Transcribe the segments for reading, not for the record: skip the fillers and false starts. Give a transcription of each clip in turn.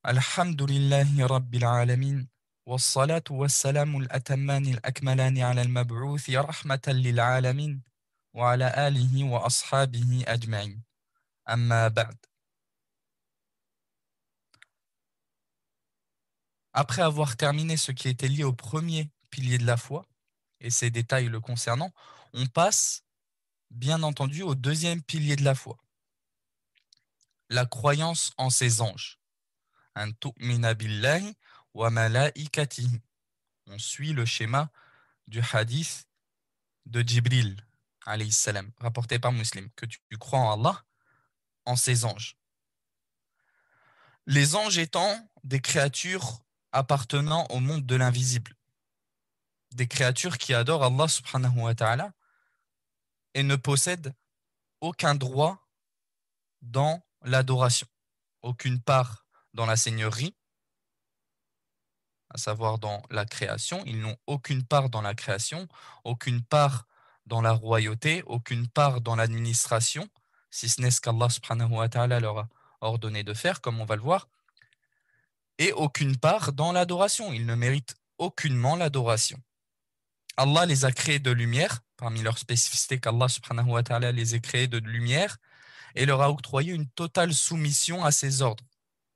الحمد لله رب العالمين والصلاة والسلام الأتمان الأكملان على المبعوث رحمة للعالمين وعلى آله وأصحابه أجمعين أما بعد. Après avoir terminé ce qui était lié au premier pilier de la foi et ses détails le concernant, on passe bien entendu au deuxième pilier de la foi, la croyance en ses anges. An tu'mina billahi wa malaikatihi. On suit le schéma du hadith de Jibril, alayhi salam, rapporté par Muslim, que tu crois en Allah, en ses anges. Les anges étant des créatures appartenant au monde de l'invisible, des créatures qui adorent Allah subhanahu wa ta'ala et ne possèdent aucun droit dans l'adoration, aucune part dans la seigneurie, à savoir dans la création. Ils n'ont aucune part dans la création, aucune part dans la royauté, aucune part dans l'administration, si ce n'est ce qu'Allah subhanahu wa ta'ala leur a ordonné de faire, comme on va le voir, et aucune part dans l'adoration. Ils ne méritent aucunement l'adoration. Allah les a créés de lumière, parmi leurs spécificités qu'Allah subhanahu wa ta'ala les a créés de lumière, et leur a octroyé une totale soumission à ses ordres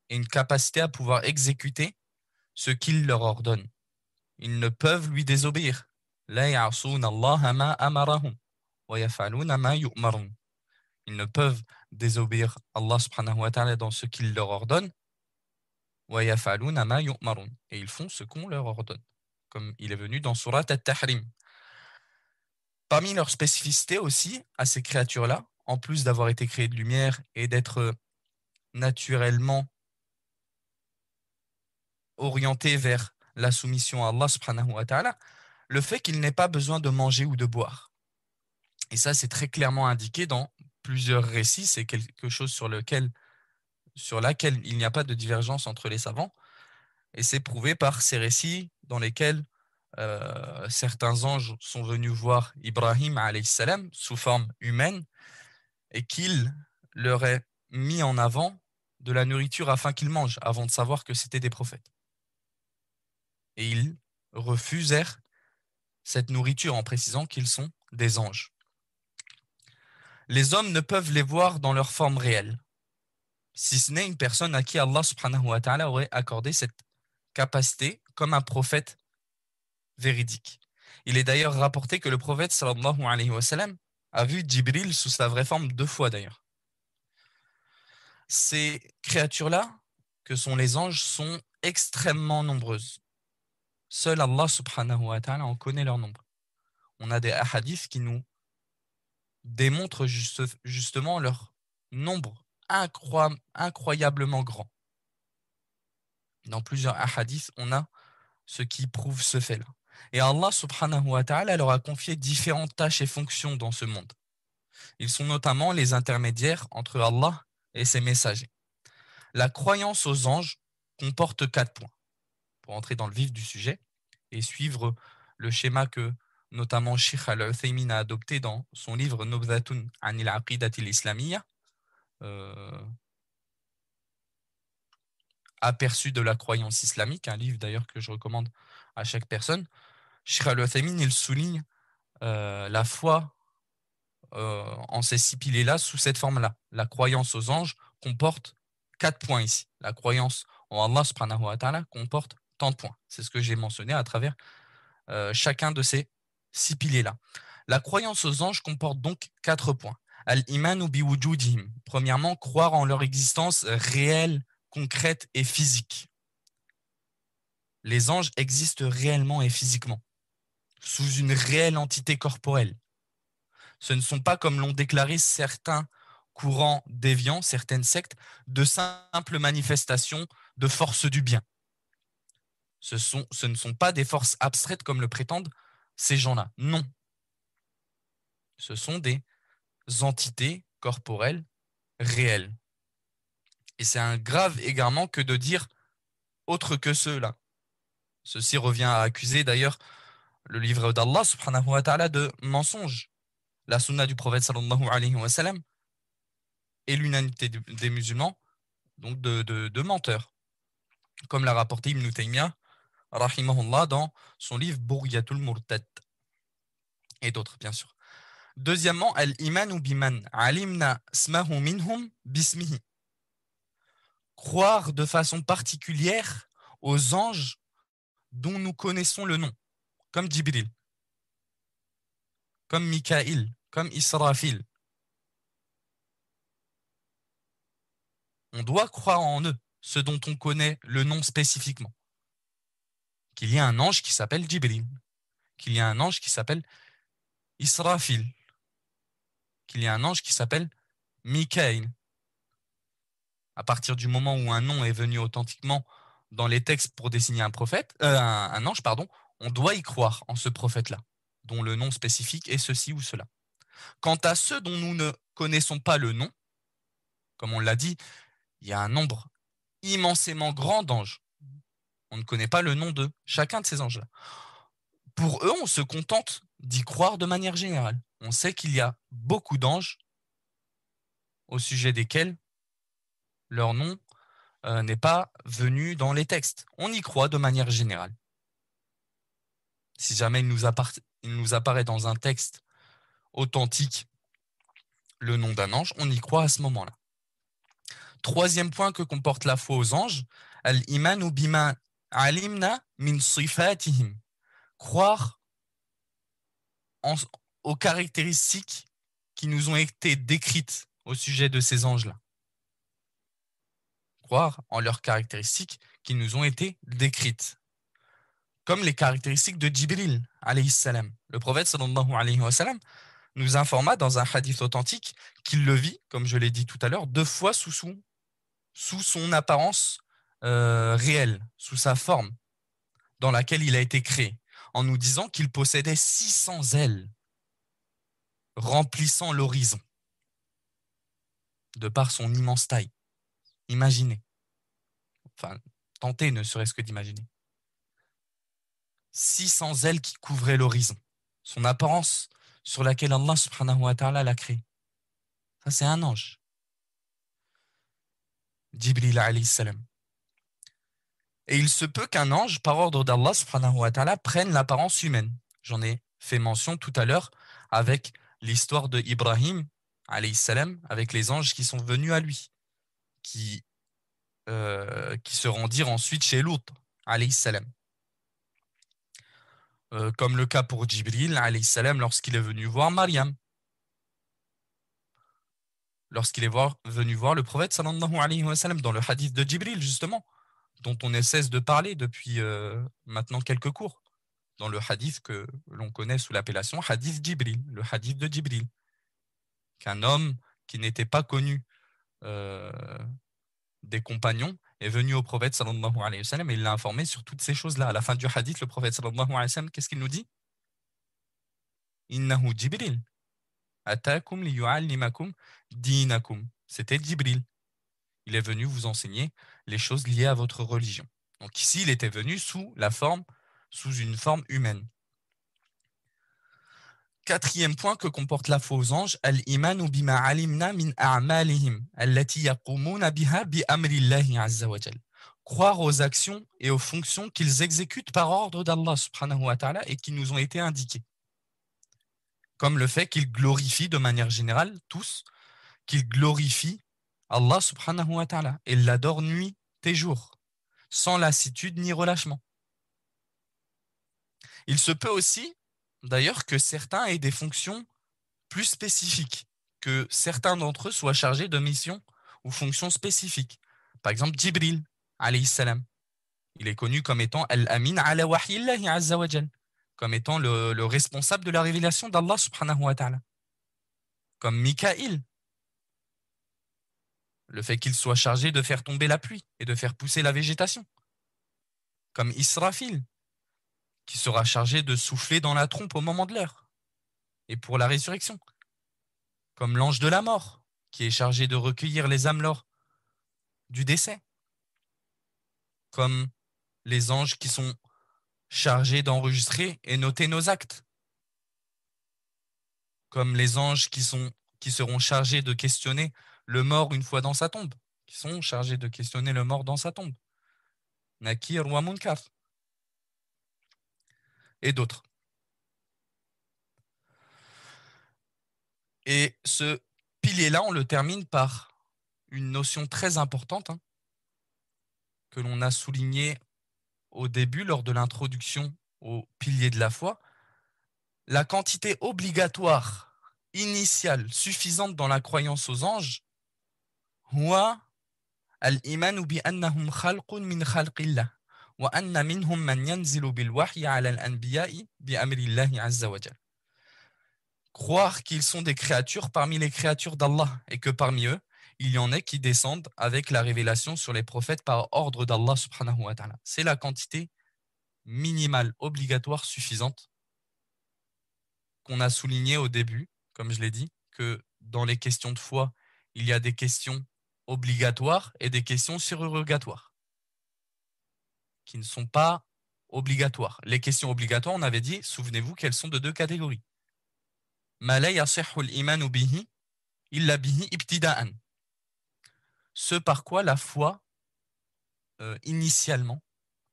et une capacité à pouvoir exécuter ce qu'il leur ordonne. Ils ne peuvent lui désobéir. La ya'souna Allah ma amarahum wa yaf'aluna ma yu'marun. Ils ne peuvent désobéir Allah subhanahu wa ta'ala dans ce qu'il leur ordonne. Wa yaf'aluna ma yu'marun. Et ils font ce qu'on leur ordonne. Comme il est venu dans Surat At-Tahrim. Parmi leurs spécificités aussi, à ces créatures-là, en plus d'avoir été créées de lumière et d'être naturellement orientées vers la soumission à Allah subhanahu wa ta'ala, le fait qu'il n'ait pas besoin de manger ou de boire. Et ça, c'est très clairement indiqué dans plusieurs récits. C'est quelque chose sur laquelle il n'y a pas de divergence entre les savants. Et c'est prouvé par ces récits dans lesquels certains anges sont venus voir Ibrahim alayhi salam sous forme humaine et qu'il leur ait mis en avant de la nourriture afin qu'ils mangent, avant de savoir que c'était des prophètes. Et ils refusèrent cette nourriture en précisant qu'ils sont des anges. Les hommes ne peuvent les voir dans leur forme réelle, si ce n'est une personne à qui Allah subhanahu wa ta'ala aurait accordé cette capacité comme un prophète véridique. Il est d'ailleurs rapporté que le prophète sallallahu alayhi wa sallam a vu Jibril sous sa vraie forme 2 fois d'ailleurs. Ces créatures-là, que sont les anges, sont extrêmement nombreuses. Seul Allah subhanahu wa ta'ala en connaît leur nombre. On a des hadiths qui nous démontrent justement leur nombre incroyablement grand. Dans plusieurs hadiths, on a ce qui prouve ce fait-là. Et Allah subhanahu wa ta'ala leur a confié différentes tâches et fonctions dans ce monde. Ils sont notamment les intermédiaires entre Allah et ses messagers. La croyance aux anges comporte 4 points. Pour entrer dans le vif du sujet et suivre le schéma que notamment Sheikh Al-Uthaymin a adopté dans son livre Nubdhatun anil Aqidati al-Islamiyya, aperçu de la croyance islamique, un livre d'ailleurs que je recommande à chaque personne. Sheikh Al-Uthaymin, il souligne la foi en ces 6 piliers-là sous cette forme-là. La croyance aux anges comporte 4 points ici. La croyance en Allah subhanahu wa ta'ala comporte tant de points. C'est ce que j'ai mentionné à travers chacun de ces 6 piliers-là. La croyance aux anges comporte donc 4 points. Al-imanu biwujudihim. Premièrement, croire en leur existence réelle, concrète et physique. Les anges existent réellement et physiquement, sous une réelle entité corporelle. Ce ne sont pas, comme l'ont déclaré certains courants déviants, certaines sectes, de simples manifestations de force du bien. Ce ne sont pas des forces abstraites comme le prétendent ces gens-là. Non. Ce sont des entités corporelles réelles. Et c'est un grave égarement que de dire autre que ceux-là. Ceci revient à accuser d'ailleurs le livre d'Allah subhanahu wa ta'ala de mensonge. La sunna du prophète sallallahu alayhi wa sallam et l'unanimité des musulmans donc de menteurs. comme l'a rapporté Ibn Taymiyyah, rahimahullah, dans son livre Bouryatul Murtad, et d'autres, bien sûr. Deuxièmement, al-imanu biman alimna smahu minhum bismihi. Croire de façon particulière aux anges dont nous connaissons le nom, comme Jibril, comme Mikaïl, comme Israfil. On doit croire en eux, ceux dont on connaît le nom spécifiquement. Qu'il y a un ange qui s'appelle Jibril, qu'il y a un ange qui s'appelle Israfil, qu'il y a un ange qui s'appelle Mikaïl. À partir du moment où un nom est venu authentiquement dans les textes pour désigner un ange, on doit y croire en ce prophète-là, dont le nom spécifique est ceci ou cela. Quant à ceux dont nous ne connaissons pas le nom, comme on l'a dit, il y a un nombre immensément grand d'anges. On ne connaît pas le nom de chacun de ces anges-là. Pour eux, on se contente d'y croire de manière générale. On sait qu'il y a beaucoup d'anges au sujet desquels leur nom n'est pas venu dans les textes. On y croit de manière générale. Si jamais il nous apparaît dans un texte authentique le nom d'un ange, on y croit à ce moment-là. Troisième point que comporte la foi aux anges, al-imanu bima alimna min sifatihim. Croire aux caractéristiques qui nous ont été décrites au sujet de ces anges-là. Croire en leurs caractéristiques qui nous ont été décrites. Comme les caractéristiques de Jibril, alayhi salam. Le prophète, sallallahu alayhi wa sallam, nous informa dans un hadith authentique qu'il le vit, comme je l'ai dit tout à l'heure, 2 fois sous son apparence réelle, sous sa forme dans laquelle il a été créé, en nous disant qu'il possédait 600 ailes remplissant l'horizon de par son immense taille. Imaginez. Enfin, tentez ne serait-ce que d'imaginer. 600 ailes qui couvraient l'horizon. Son apparence sur laquelle Allah subhanahu wa ta'ala l'a créé. Ça, c'est un ange. Jibril alayhi salam. Et il se peut qu'un ange, par ordre d'Allah subhanahu wa ta'ala, prenne l'apparence humaine. J'en ai fait mention tout à l'heure avec l'histoire de Ibrahim alayhi salam, avec les anges qui sont venus à lui, qui se rendirent ensuite chez Lut alayhi salam. Comme le cas pour Jibril alayhi salam lorsqu'il est venu voir Mariam, lorsqu'il est venu voir le prophète sallallahu alayhi wa sallam, dans le hadith de Jibril justement, dont on ne cesse de parler depuis maintenant quelques cours, dans le hadith que l'on connaît sous l'appellation hadith Jibril, le hadith de Jibril, qu'un homme qui n'était pas connu des compagnons est venu au prophète sallallahu alayhi wa sallam et il l'a informé sur toutes ces choses-là. À la fin du hadith, le prophète sallallahu alayhi wa sallam, qu'est-ce qu'il nous dit? Innahu Jibril atakum liyu'allimakum dinakum. C'était Jibril. Il est venu vous enseigner les choses liées à votre religion. Donc ici, il était venu sous une forme humaine. Quatrième point que comporte la foi aux anges, al-imanu bima alimna min a'malihim allati yaqumuna biha bi amrillahi azza wa jal. Croire aux actions et aux fonctions qu'ils exécutent par ordre d'Allah subhanahu wa ta'ala et qui nous ont été indiquées. Comme le fait qu'ils glorifient de manière générale, tous, qu'ils glorifient Allah subhanahu wa ta'ala et l'adorent nuit et jour, sans lassitude ni relâchement. Il se peut aussi, d'ailleurs, que certains aient des fonctions plus spécifiques, que certains d'entre eux soient chargés de missions ou fonctions spécifiques. Par exemple, Jibril, alayhi salam. Il est connu comme étant Al-Amin ala wahyillahi azza wa jal, comme étant le responsable de la révélation d'Allah subhanahu wa ta'ala. Comme Mikaïl, le fait qu'il soit chargé de faire tomber la pluie et de faire pousser la végétation. Comme Israfil, qui sera chargé de souffler dans la trompe au moment de l'heure et pour la résurrection. Comme l'ange de la mort, qui est chargé de recueillir les âmes lors du décès. Comme les anges qui sont chargés d'enregistrer et noter nos actes. Comme les anges qui seront chargés de questionner le mort une fois dans sa tombe, qui sont chargés de questionner le mort dans sa tombe. Nakir wa Munkar, et d'autres. Et ce pilier-là, on le termine par une notion très importante, hein, que l'on a soulignée au début lors de l'introduction au pilier de la foi. La quantité obligatoire initiale suffisante dans la croyance aux anges, huwa al-imanu bi annahum khalqun min khalqillah wa anna minhum man yanzilu bil wahyi ala al-anbiya'i bi amrillahi azza wa jalla. Croire qu'ils sont des créatures parmi les créatures d'Allah et que parmi eux, il y en a qui descendent avec la révélation sur les prophètes par ordre d'Allah subhanahu wa ta'ala. C'est la quantité minimale obligatoire suffisante qu'on a souligné au début, comme je l'ai dit, que dans les questions de foi, il y a des questions obligatoires et des questions surrogatoires qui ne sont pas obligatoires. Les questions obligatoires, on avait dit, souvenez-vous qu'elles sont de deux catégories. Ma la yasihhu al-imanu bihi illa bihi ibtida'an. Ce par quoi la foi, initialement,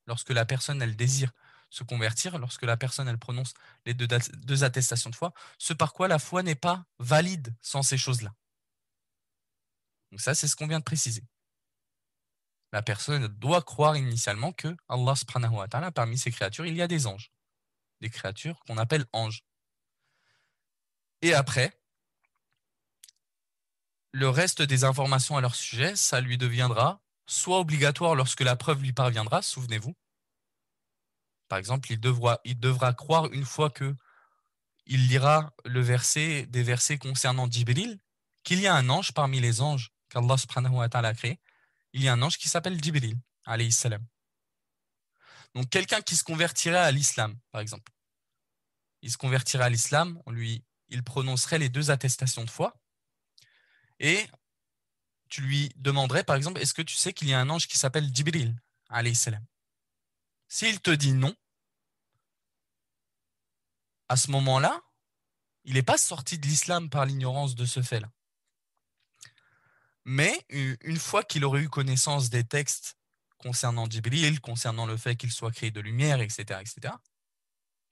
lorsque la personne elle désire se convertir, lorsque la personne elle prononce les deux attestations de foi, ce par quoi la foi n'est pas valide sans ces choses-là. Donc ça, c'est ce qu'on vient de préciser. La personne doit croire initialement que Allah subhanahu wa ta'ala, parmi ses créatures, il y a des anges. Des créatures qu'on appelle anges. Et après, le reste des informations à leur sujet, ça lui deviendra soit obligatoire lorsque la preuve lui parviendra, souvenez-vous. Par exemple, il devra croire une fois que il lira des versets concernant Jibril, qu'il y a un ange parmi les anges qu'Allah subhanahu wa ta'ala a créé. Il y a un ange qui s'appelle Jibril, alayhi salam. Donc quelqu'un qui se convertirait à l'islam, par exemple, il se convertirait à l'islam, il prononcerait les deux attestations de foi, et tu lui demanderais, par exemple, est-ce que tu sais qu'il y a un ange qui s'appelle Jibril, alayhi salam? S'il te dit non, à ce moment-là, il n'est pas sorti de l'islam par l'ignorance de ce fait-là. Mais une fois qu'il aurait eu connaissance des textes concernant Jibril, concernant le fait qu'il soit créé de lumière, etc.,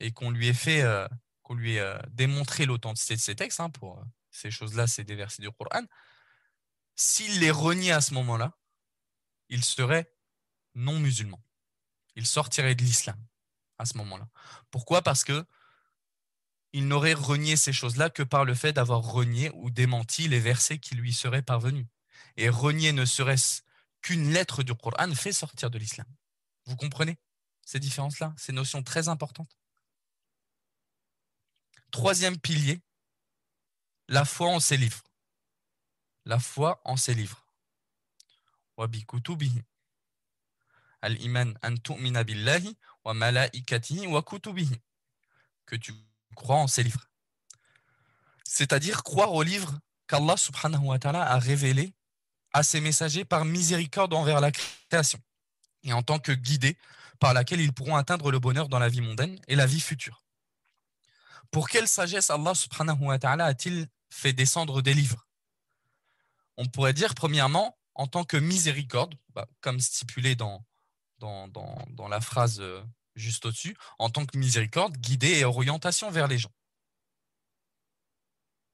et qu'on lui ait démontré l'authenticité de ces textes, hein, pour ces choses-là, c'est des versets du Coran, s'il les reniait à ce moment-là, il serait non musulman. Il sortirait de l'islam à ce moment-là. Pourquoi? Parce que il n'aurait renié ces choses-là que par le fait d'avoir renié ou démenti les versets qui lui seraient parvenus. Et renier ne serait-ce qu'une lettre du Coran fait sortir de l'islam. Vous comprenez ces différences-là, ces notions très importantes? Troisième pilier, la foi en ses livres. La foi en ses livres. Wa bi kutubihi. Al-iman an tu'mina billahi wa malaikatihi wa kutubihi. Que tu crois en ses livres. C'est-à-dire croire aux livres qu'Allah subhanahu wa ta'ala a révélés à ses messagers par miséricorde envers la création et en tant que guidés par laquelle ils pourront atteindre le bonheur dans la vie mondaine et la vie future. Pour quelle sagesse Allah subhanahu wa ta'ala a-t-il fait descendre des livres? On pourrait dire premièrement en tant que miséricorde, comme stipulé dans la phrase juste au-dessus, en tant que miséricorde, guidée et orientation vers les gens.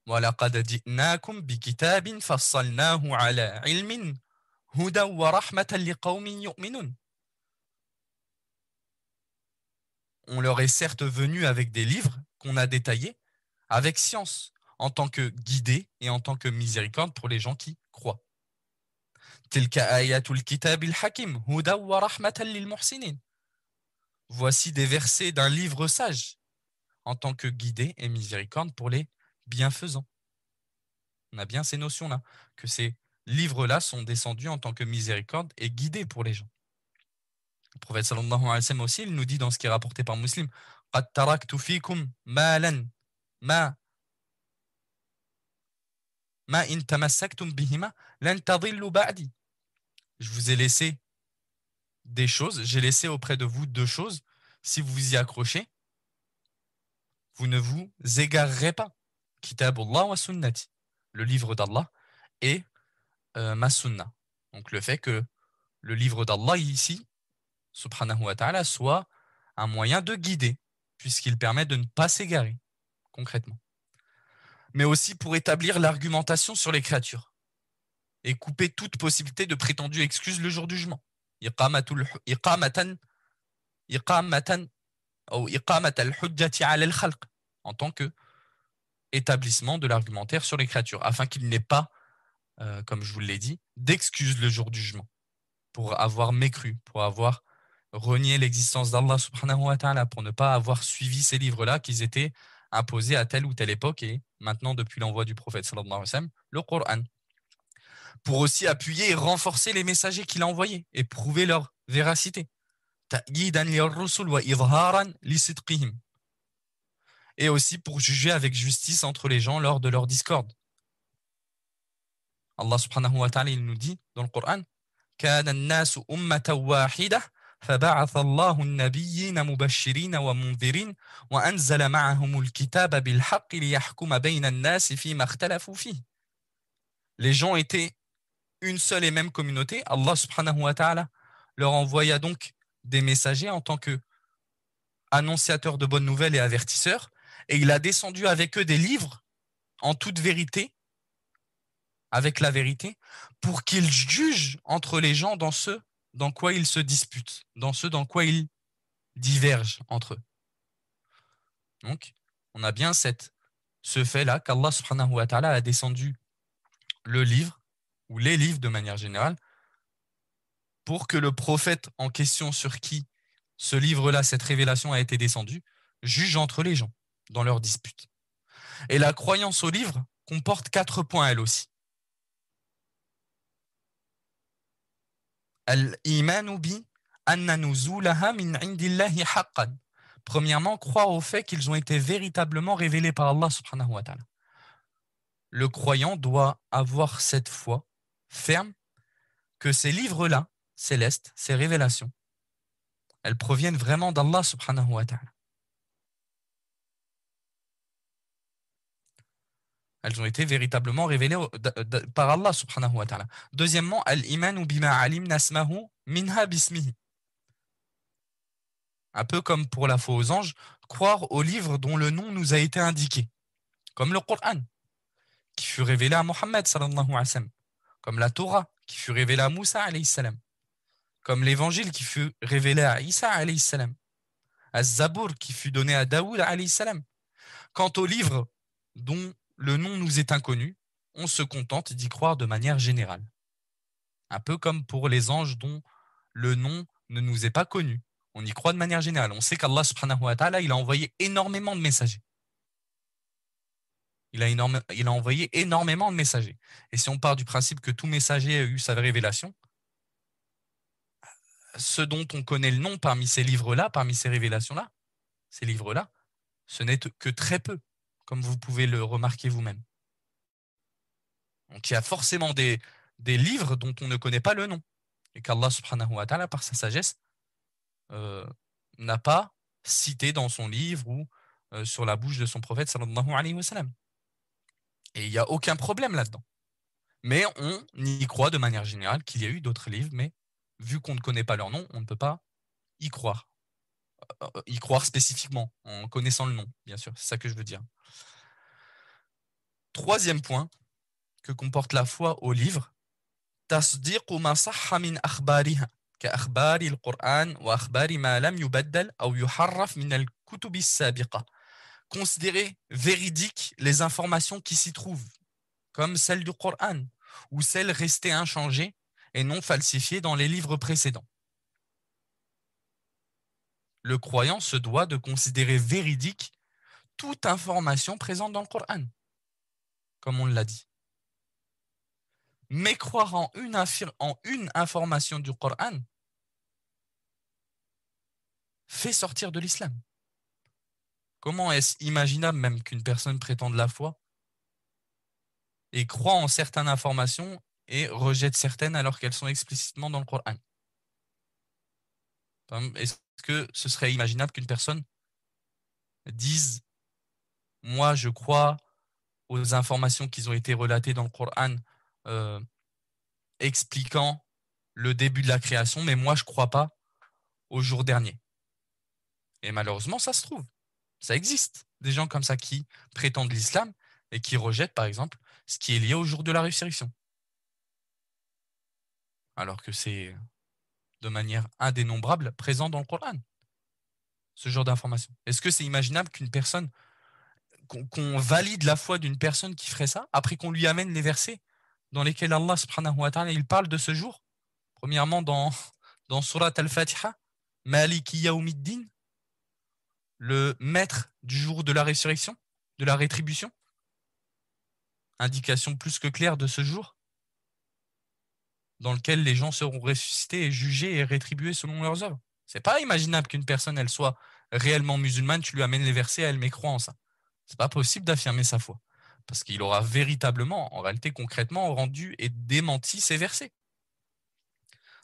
وَلَقَدْ جِئْنَاكُمْ بِكِتَابٍ فَصَّلْنَاهُ عَلَى عِلْمٍ هُدًى وَرَحْمَةً لِقَوْمٍ يُؤْمِنُونَ. On leur est certes venu avec des livres qu'on a détaillés avec science, en tant que guidée et en tant que miséricorde pour les gens qui croient. تِلْكَ آيَاتُ الْكِتَابِ الْحَكِيمِ هُدًى وَرَحْمَةً لِلْمُحْسِنِينَ. Voici des versets d'un livre sage, en tant que guidée et miséricorde pour les bienfaisants. On a bien ces notions-là, que ces livres-là sont descendus en tant que miséricorde et guidés pour les gens. Le prophète sallallahu alayhi wa sallam aussi, il nous dit dans ce qui est rapporté par Muslim, قَدْ تَرَكْتُ فِيكُمْ مَا لَنْ مَا إِن تَمَسَّكْتُمْ بِهِمَا لَنْ تَضِلُّوا بَعْدِي. Je vous ai laissé des choses, j'ai laissé auprès de vous deux choses. Si vous vous y accrochez, vous ne vous égarerez pas. Kitabullah wa sunnati, le livre d'Allah et ma sunna. Donc le fait que le livre d'Allah ici subhanahu wa ta'ala, soit un moyen de guider, puisqu'il permet de ne pas s'égarer, concrètement. Mais aussi pour établir l'argumentation sur les créatures et couper toute possibilité de prétendue excuse le jour du jugement. En tant que établissement de l'argumentaire sur les créatures, afin qu'il n'ait pas, comme je vous l'ai dit, d'excuses le jour du jugement, pour avoir mécru, pour avoir renié l'existence d'Allah subhanahu wa ta'ala, pour ne pas avoir suivi ces livres-là qu'ils étaient imposés à telle ou telle époque, et maintenant, depuis l'envoi du prophète sallallahu alayhi wa sallam, le Coran. Pour aussi appuyer et renforcer les messagers qu'il a envoyés et prouver leur véracité. Et aussi pour juger avec justice entre les gens lors de leur discorde. Allah subhanahu wa ta'ala, il nous dit dans le Coran, كان الناس أمة واحدة فبعث الله النبيين مبشرين ومنذرين وأنزل معهم الكتاب بالحق ليحكم بين الناس فيما اختلفوا فيه. Les gens étaient une seule et même communauté. Allah subhanahu wa ta'ala leur envoya donc des messagers en tant que annonciateurs de bonnes nouvelles et avertisseurs, et il a descendu avec eux des livres en toute vérité, avec la vérité, pour qu'ils jugent entre les gens dans ce dans quoi ils se disputent, dans ce dans quoi ils divergent entre eux. Donc, on a bien ce fait-là qu'Allah subhanahu wa ta'ala a descendu le livre, ou les livres de manière générale, pour que le prophète en question sur qui ce livre-là, cette révélation a été descendue, juge entre les gens dans leurs disputes. Et la croyance au livre comporte 4 points elle aussi. Al-imanu bi anna nuzulaha min indillahi haqqan. Premièrement, croire au fait qu'ils ont été véritablement révélés par Allah subhanahu wa ta'ala. Le croyant doit avoir cette foi ferme que ces livres-là, célestes, ces révélations, elles proviennent vraiment d'Allah subhanahu wa ta'ala. Elles ont été véritablement révélées par Allah subhanahu wa ta'ala. Deuxièmement, al-imanu bima alimna asmahu minha bismihi. Un peu comme pour la foi aux anges, croire au livre dont le nom nous a été indiqué, comme le Coran, qui fut révélé à Mohammed sallallahu alayhi wa sallam, comme la Torah, qui fut révélée à Moussa alayhi salam, comme l'évangile qui fut révélé à Isa alayhi salam, à Zabour qui fut donné à Daoud alayhi salam. Quant au livre dont le nom nous est inconnu, on se contente d'y croire de manière générale. Un peu comme pour les anges dont le nom ne nous est pas connu. On y croit de manière générale. On sait qu'Allah subhanahu wa ta'ala, il a envoyé énormément de messagers. Il a envoyé énormément de messagers. Et si on part du principe que tout messager a eu sa révélation, ce dont on connaît le nom parmi ces livres-là, parmi ces révélations-là, ces livres-là, ce n'est que très peu, comme vous pouvez le remarquer vous-même. Donc il y a forcément des livres dont on ne connaît pas le nom, et qu'Allah subhanahu wa ta'ala, par sa sagesse, n'a pas cité dans son livre ou sur la bouche de son prophète sallallahu alayhi wa sallam. Et il n'y a aucun problème là-dedans. Mais on y croit de manière générale qu'il y a eu d'autres livres, mais vu qu'on ne connaît pas leur nom, on ne peut pas y croire. Y croire spécifiquement, en connaissant le nom, bien sûr. C'est ça que je veux dire. Troisième point que comporte la foi au livre, تصديق ما صح من أخبارها كأخبار القرآن وأخبار ما لم يبدل أو يحرف من الكتب السابقة. Considérer véridiques les informations qui s'y trouvent, comme celles du Coran, ou celles restées inchangées et non falsifiées dans les livres précédents. Le croyant se doit de considérer véridique toute information présente dans le Coran, comme on l'a dit. Mais croire en une information du Coran fait sortir de l'islam. Comment est-ce imaginable même qu'une personne prétende la foi et croit en certaines informations et rejette certaines alors qu'elles sont explicitement dans le Coran? Est-ce que ce serait imaginable qu'une personne dise « Moi, je crois aux informations qui ont été relatées dans le Coran expliquant le début de la création, mais moi, je ne crois pas au jour dernier. Et malheureusement, ça se trouve. Ça existe. Des gens comme ça qui prétendent l'islam et qui rejettent, par exemple, ce qui est lié au jour de la résurrection. Alors que c'est de manière indénombrable présent dans le Coran, ce genre d'information. Est-ce que c'est imaginable qu'une personne, qu'on valide la foi d'une personne qui ferait ça, après qu'on lui amène les versets dans lesquels Allah subhanahu wa ta'ala, il parle de ce jour? Premièrement, dans Surat Al-Fatiha, Maliki Yawmiddin, le maître du jour de la résurrection, de la rétribution. Indication plus que claire de ce jour, dans lequel les gens seront ressuscités et jugés et rétribués selon leurs œuvres. C'est pas imaginable qu'une personne, elle soit réellement musulmane, tu lui amènes les versets, elle mécroit en ça. C'est pas possible d'affirmer sa foi. Parce qu'il aura véritablement, en réalité, concrètement, rendu et démenti ces versets.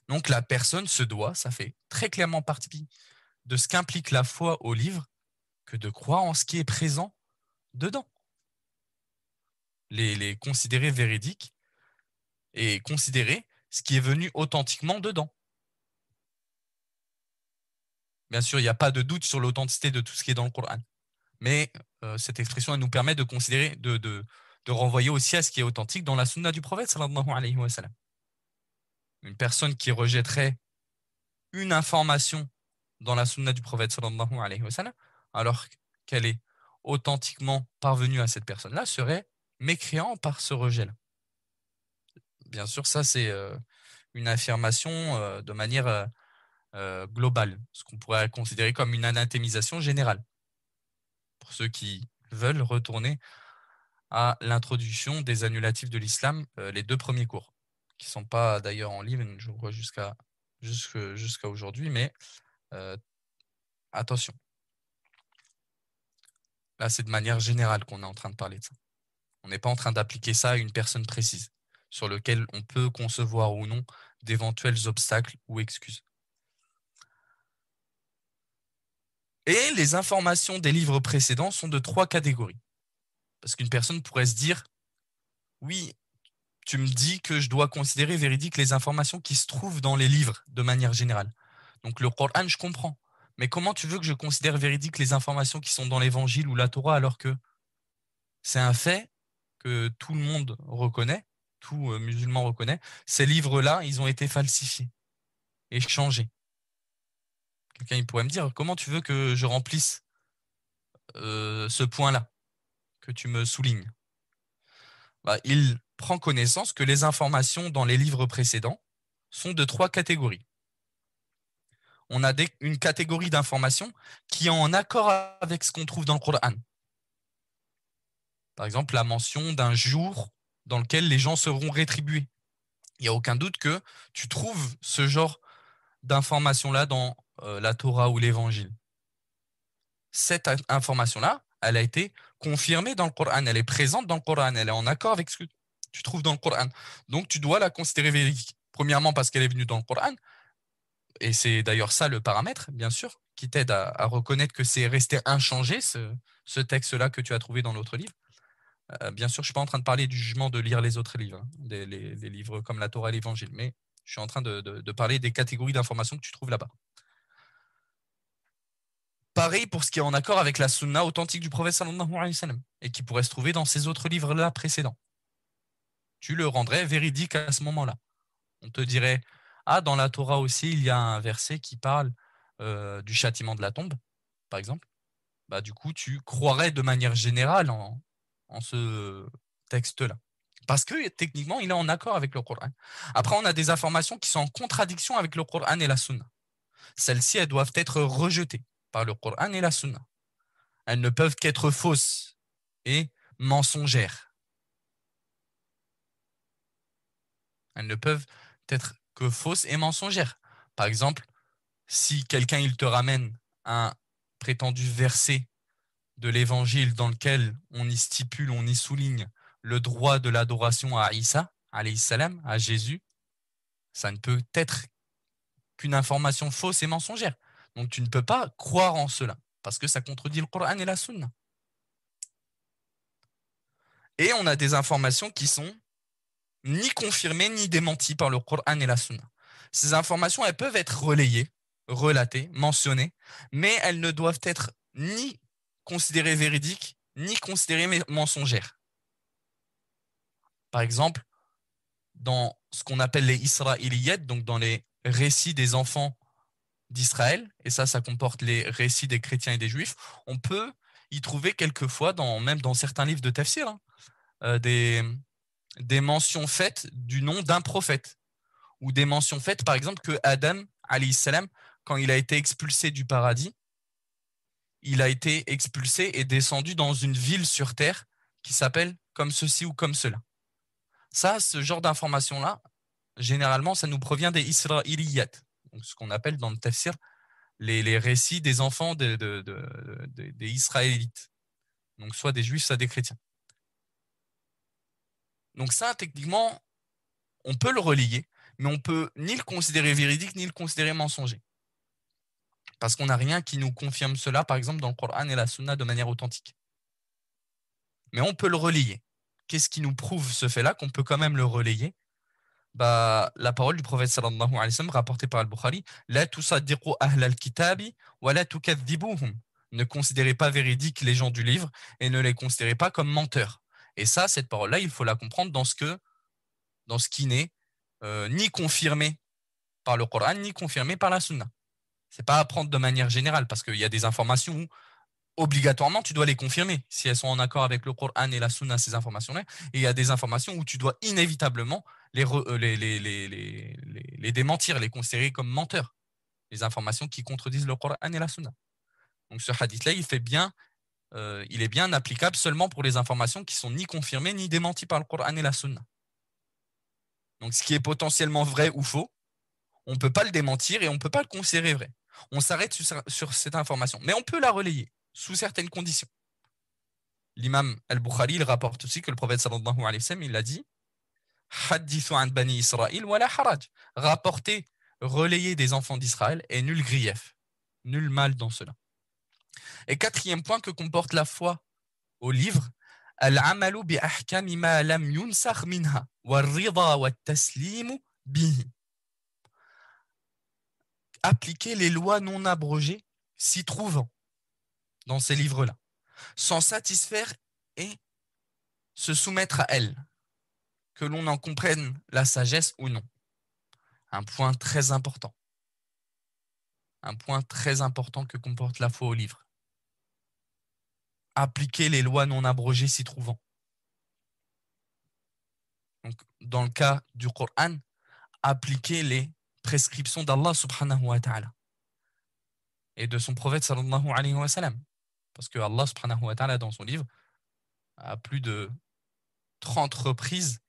Donc la personne se doit, ça fait très clairement partie de ce qu'implique la foi au livre, que de croire en ce qui est présent dedans. Les considérer véridiques et considérer ce qui est venu authentiquement dedans. Bien sûr, il n'y a pas de doute sur l'authenticité de tout ce qui est dans le Coran. Mais cette expression, elle nous permet de considérer, de renvoyer aussi à ce qui est authentique dans la sunna du prophète sallallahu alayhi wa sallam. Une personne qui rejetterait une information dans la sunna du prophète sallallahu alayhi wa sallam, alors qu'elle est authentiquement parvenue à cette personne-là, serait mécréant par ce rejet-là. Bien sûr, ça c'est une affirmation de manière globale, ce qu'on pourrait considérer comme une anathémisation générale. Pour ceux qui veulent retourner à l'introduction des annulatifs de l'islam, les 2 premiers cours, qui ne sont pas d'ailleurs en ligne, je crois, jusqu'à aujourd'hui, mais attention. Là, c'est de manière générale qu'on est en train de parler de ça. On n'est pas en train d'appliquer ça à une personne précise, sur lequel on peut concevoir ou non d'éventuels obstacles ou excuses. Et les informations des livres précédents sont de 3 catégories. Parce qu'une personne pourrait se dire, oui, tu me dis que je dois considérer véridiques les informations qui se trouvent dans les livres de manière générale. Donc le Coran, je comprends. Mais comment tu veux que je considère véridiques les informations qui sont dans l'Évangile ou la Torah alors que c'est un fait que tout le monde reconnaît, tout musulman reconnaît, ces livres-là, ils ont été falsifiés et changés. Quelqu'un il pourrait me dire, comment tu veux que je remplisse ce point-là que tu me soulignes? Il prend connaissance que les informations dans les livres précédents sont de 3 catégories. On a une catégorie d'informations qui est en accord avec ce qu'on trouve dans le Coran. Par exemple, la mention d'un jour dans lequel les gens seront rétribués. Il n'y a aucun doute que tu trouves ce genre d'informations-là dans la Torah ou l'Évangile. Cette information-là, elle a été confirmée dans le Coran, elle est présente dans le Coran, elle est en accord avec ce que tu trouves dans le Coran. Donc, tu dois la considérer véridique. Premièrement, parce qu'elle est venue dans le Coran, et c'est d'ailleurs ça le paramètre, bien sûr, qui t'aide à reconnaître que c'est resté inchangé, ce texte-là que tu as trouvé dans l'autre livre. Bien sûr, je ne suis pas en train de parler du jugement de lire les autres livres, les livres comme la Torah et l'Évangile, mais je suis en train de parler des catégories d'informations que tu trouves là-bas. Pareil pour ce qui est en accord avec la sunna authentique du prophète sallallahu alayhi wa sallam et qui pourrait se trouver dans ces autres livres-là précédents. Tu le rendrais véridique à ce moment-là. On te dirait, dans la Torah aussi, il y a un verset qui parle du châtiment de la tombe, par exemple. Du coup, tu croirais de manière générale en ce texte-là. Parce que techniquement, il est en accord avec le Coran. Après, on a des informations qui sont en contradiction avec le Coran et la Sunna. Celles-ci, elles doivent être rejetées par le Coran et la Sunna. Elles ne peuvent qu'être fausses et mensongères. Elles ne peuvent être que fausses et mensongères. Par exemple, si quelqu'un il te ramène un prétendu verset de l'évangile dans lequel on y stipule, on y souligne le droit de l'adoration à Isa, alayhi salam, à Jésus, ça ne peut être qu'une information fausse et mensongère. Donc tu ne peux pas croire en cela, parce que ça contredit le Coran et la Sunna. Et on a des informations qui sont ni confirmées ni démenties par le Coran et la Sunna. Ces informations, elles peuvent être relayées relatées, mentionnées, mais elles ne doivent être ni considérées véridiques, ni considérées mensongères. Par exemple, dans ce qu'on appelle les Israéliyettes, donc dans les récits des enfants d'Israël, et ça comporte les récits des chrétiens et des juifs, on peut y trouver quelquefois, même dans certains livres de tafsir, des mentions faites du nom d'un prophète, ou des mentions faites, par exemple, que Adam, alayhi salam, quand il a été expulsé du paradis, il a été expulsé et descendu dans une ville sur terre qui s'appelle comme ceci ou comme cela. Ça, ce genre d'informations-là, généralement, ça nous provient des Israéliyates, donc ce qu'on appelle dans le tafsir les récits des enfants des Israélites, donc soit des juifs, soit des chrétiens. Donc ça, techniquement, on peut le relier, mais on peut ni le considérer véridique, ni le considérer mensonger. Parce qu'on n'a rien qui nous confirme cela, par exemple, dans le Coran et la Sunna de manière authentique. Mais on peut le relier. Qu'est-ce qui nous prouve ce fait-là, qu'on peut quand même le relayer? La parole du prophète sallallahu alayhi wa sallam rapportée par Al-Bukhari, la tusaddiqu ahl al-kitabi wa la tukadhibuhum. Ne considérez pas véridiques les gens du livre et ne les considérez pas comme menteurs. Et ça, cette parole-là, il faut la comprendre dans ce qui n'est ni confirmé par le Coran, ni confirmé par la Sunna. C'est pas à prendre de manière générale, parce qu'il y a des informations où obligatoirement tu dois les confirmer si elles sont en accord avec le Coran et la Sunna, ces informations-là. Et il y a des informations où tu dois inévitablement les démentir, les considérer comme menteurs, les informations qui contredisent le Coran et la Sunna. Donc ce hadith-là, il est bien applicable seulement pour les informations qui sont ni confirmées ni démenties par le Coran et la Sunna. Donc ce qui est potentiellement vrai ou faux, on ne peut pas le démentir et on ne peut pas le considérer vrai. On s'arrête sur cette information, mais on peut la relayer sous certaines conditions. L'imam al-Bukhari il rapporte aussi que le prophète sallallahu alayhi wa sallam il a dit Hadithu an bani Israël wala haraj. Rapporter, relayer des enfants d'Israël et nul grief, nul mal dans cela. Et quatrième point que comporte la foi au livre, al-amalu bi ahkami ma lam yunsakh minha wal-rida wat-taslim bihi. Appliquer les lois non abrogées s'y trouvant dans ces livres-là, s'en satisfaire et se soumettre à elles, que l'on en comprenne la sagesse ou non. Un point très important. Un point très important que comporte la foi au livre. Appliquer les lois non abrogées s'y trouvant. Donc, dans le cas du Coran, appliquer les prescriptions d'Allah subhanahu wa ta'ala et de son prophète sallallahu alayhi wa sallam. Parce que Allah subhanahu wa ta'ala, dans son livre, à plus de 30 reprises,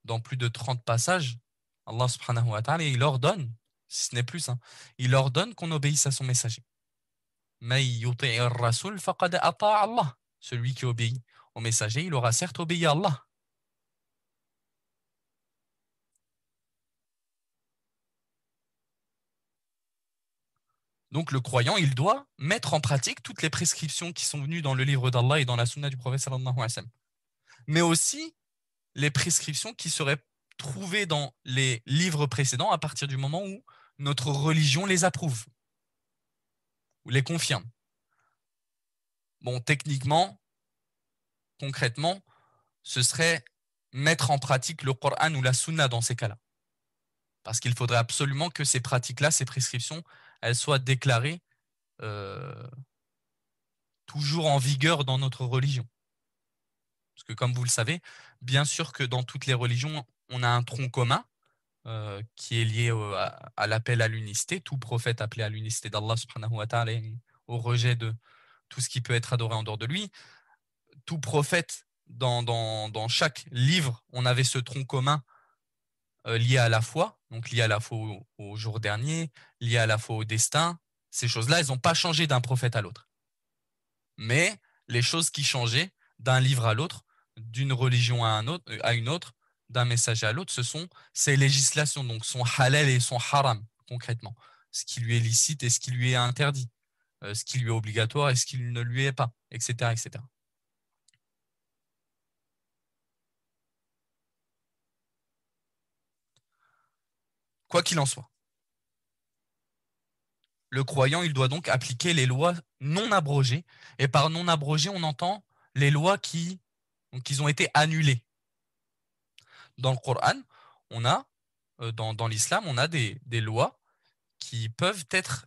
dans plus de 30 passages, Allah subhanahu wa ta'ala, il ordonne, si ce n'est plus, hein, il ordonne qu'on obéisse à son messager. Celui qui obéit au messager, il aura certes obéi à Allah. Donc le croyant, il doit mettre en pratique toutes les prescriptions qui sont venues dans le livre d'Allah et dans la sunna du prophète sallallahu alayhi wa sallam. Mais aussi les prescriptions qui seraient trouvées dans les livres précédents à partir du moment où notre religion les approuve ou les confirme. Bon, techniquement, concrètement, ce serait mettre en pratique le Coran ou la sunna dans ces cas-là. Parce qu'il faudrait absolument que ces pratiques-là, ces prescriptions, elles soient déclarées euh, toujours en vigueur dans notre religion. Parce que comme vous le savez, bien sûr que dans toutes les religions, on a un tronc commun qui est lié à l'appel à l'unicité. Tout prophète appelé à l'unicité d'Allah subhanahu wa ta'ala et au rejet de tout ce qui peut être adoré en dehors de lui. Tout prophète, dans chaque livre, on avait ce tronc commun lié à la foi, donc lié à la foi au jour dernier, lié à la foi au destin. Ces choses-là, elles n'ont pas changé d'un prophète à l'autre. Mais les choses qui changeaient d'un livre à l'autre, d'une religion à une autre, d'un messager à l'autre, ce sont ces législations, donc son halal et son haram, concrètement. Ce qui lui est licite et ce qui lui est interdit, ce qui lui est obligatoire et ce qui ne lui est pas, etc., etc. Quoi qu'il en soit. Le croyant, il doit donc appliquer les lois non abrogées. Et par non abrogées, on entend les lois qui ont été annulées. Dans le Coran, on a, dans l'islam, on a des lois qui peuvent être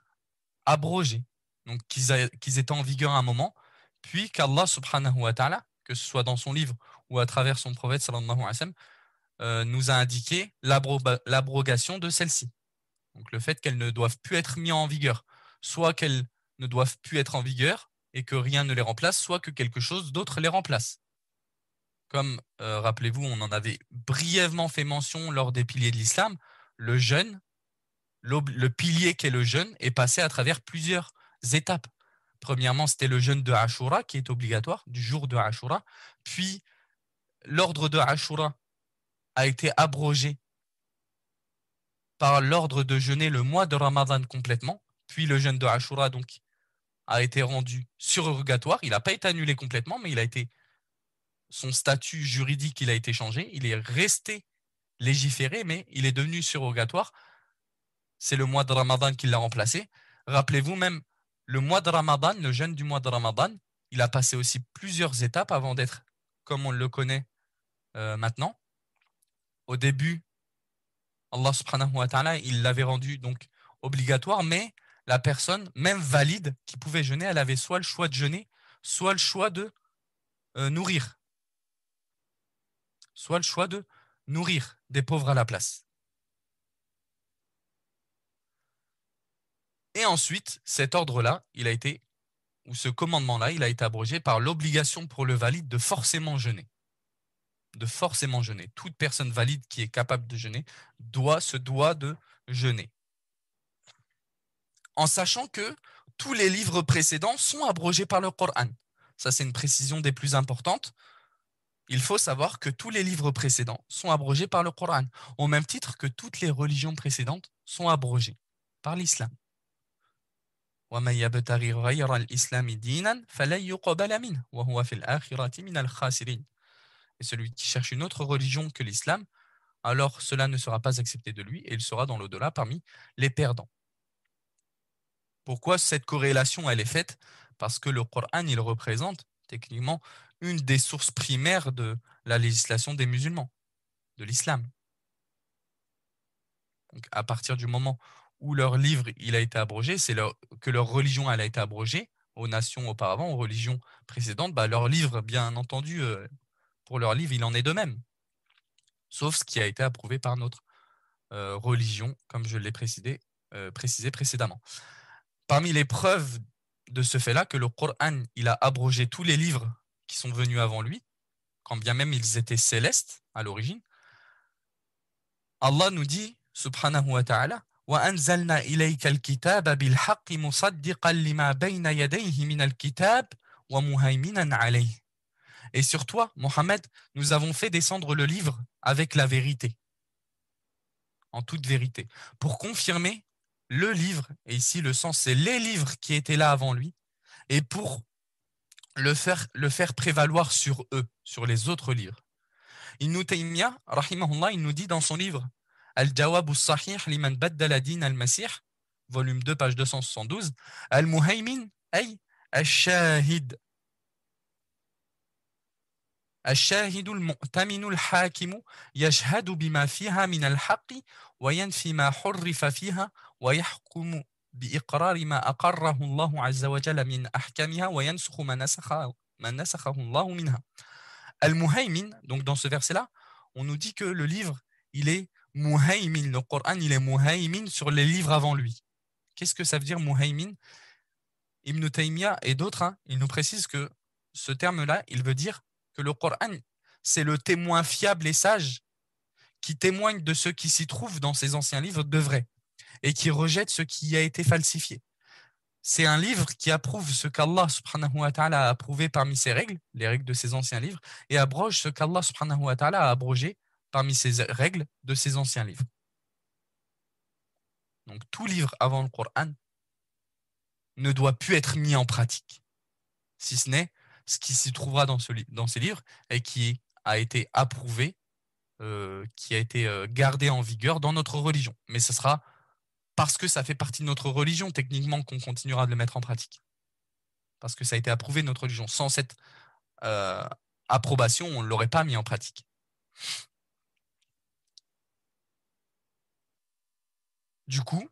abrogées. Donc, qu'ils étaient en vigueur à un moment, puis qu'Allah subhanahu wa ta'ala, que ce soit dans son livre ou à travers son prophète sallallahu alayhi wa sallam, nous a indiqué l'abrogation de celles-ci. Donc le fait qu'elles ne doivent plus être mises en vigueur, soit qu'elles ne doivent plus être en vigueur et que rien ne les remplace, soit que quelque chose d'autre les remplace. Comme, rappelez-vous, on en avait brièvement fait mention lors des piliers de l'islam, le jeûne, le pilier qu'est le jeûne est passé à travers plusieurs étapes. Premièrement, c'était le jeûne de Ashura qui est obligatoire, du jour de Ashura. Puis, l'ordre de Ashura a été abrogé par l'ordre de jeûner le mois de Ramadan complètement. Puis, le jeûne de Ashura donc, a été rendu surrogatoire. Il n'a pas été annulé complètement, mais son statut juridique il a été changé. Il est resté légiféré, mais il est devenu surrogatoire. C'est le mois de Ramadan qui l'a remplacé. Rappelez-vous même, le mois de Ramadan, le jeûne du mois de Ramadan, il a passé aussi plusieurs étapes avant d'être comme on le connaît maintenant. Au début, Allah subhanahu wa ta'ala, il l'avait rendu donc obligatoire, mais la personne, même valide, qui pouvait jeûner, elle avait soit le choix de jeûner, soit le choix de nourrir. Soit le choix de nourrir des pauvres à la place. Et ensuite, cet ordre-là, ou ce commandement-là, il a été abrogé par l'obligation pour le valide de forcément jeûner. De forcément jeûner. Toute personne valide qui est capable de jeûner se doit de jeûner. En sachant que tous les livres précédents sont abrogés par le Coran. Ça, c'est une précision des plus importantes. Il faut savoir que tous les livres précédents sont abrogés par le Coran, au même titre que toutes les religions précédentes sont abrogées par l'islam. وَمَنْ يَبْتَغِ غَيْرَ الْإِسْلَامِ دِينًا فَلَنْ يُقْبَلَ مِنْهُ وَهُوَ فِي الْآخِرَةِ مِنَ الْخَاسِرِينَ. Et celui qui cherche une autre religion que l'islam, alors cela ne sera pas accepté de lui et il sera dans l'au-delà parmi les perdants. Pourquoi cette corrélation elle est faite? Parce que le Coran il représente techniquement une des sources primaires de la législation des musulmans, de l'islam. Donc à partir du moment où leur livre il a été abrogé, que leur religion elle a été abrogée aux nations auparavant, aux religions précédentes, leur livre, bien entendu, pour leur livre, il en est de même. Sauf ce qui a été approuvé par notre religion, comme je l'ai précisé précédemment. Parmi les preuves de ce fait-là, que le Coran il a abrogé tous les livres qui sont venus avant lui, quand bien même ils étaient célestes à l'origine, Allah nous dit, subhanahu wa ta'ala, وَأَنزَلْنَا إِلَيْكَ الْكِتَابَ بِالْحَقِّ مُصَدِّقًا لِمَا بَيْنَ يَدَيْهِ مِنَ الْكِتَابِ وَمُهَيْمِنًا عَلَيْهِ. Et sur toi, Mohammed, nous avons fait descendre le livre avec la vérité, en toute vérité, pour confirmer le livre, et ici le sens c'est les livres qui étaient là avant lui, et pour le faire prévaloir sur eux, sur les autres livres. Ibn Taymiyyah, rahimahullah, il nous dit dans son livre Al-Jawab al-Sahih liman baddala din al-Masih, volume 2, page 272, Al-Muhaymin ay al-Shahid. الشاهد المؤتمن الحاكم يشهد بما فيها من الحق وينفي ما حرف فيها ويحكم بإقرار ما أقره الله عز وجل من أحكامها وينسخ ما نسخه الله منها. Al-Muhaymin, donc dans ce verset-là, on nous dit que le livre, il est Muhaymin, le Coran, il est Muhaymin sur les livres avant lui. Qu'est-ce que ça veut dire Muhaymin? Ibn Taymiyyah et d'autres, ils nous précisent que ce terme-là, il veut dire que le Coran, c'est le témoin fiable et sage qui témoigne de ce qui s'y trouve dans ses anciens livres de vrai et qui rejette ce qui a été falsifié. C'est un livre qui approuve ce qu'Allah subhanahu wa ta'ala a approuvé parmi ses règles, les règles de ses anciens livres, et abroge ce qu'Allah subhanahu wa ta'ala a abrogé parmi ses règles de ses anciens livres. Donc tout livre avant le Coran ne doit plus être mis en pratique, si ce n'est ce qui s'y trouvera dans ces livres et qui a été approuvé, qui a été gardé en vigueur dans notre religion. Mais ce sera parce que ça fait partie de notre religion, techniquement, qu'on continuera de le mettre en pratique. Parce que ça a été approuvé de notre religion. Sans cette approbation, on ne l'aurait pas mis en pratique. Du coup,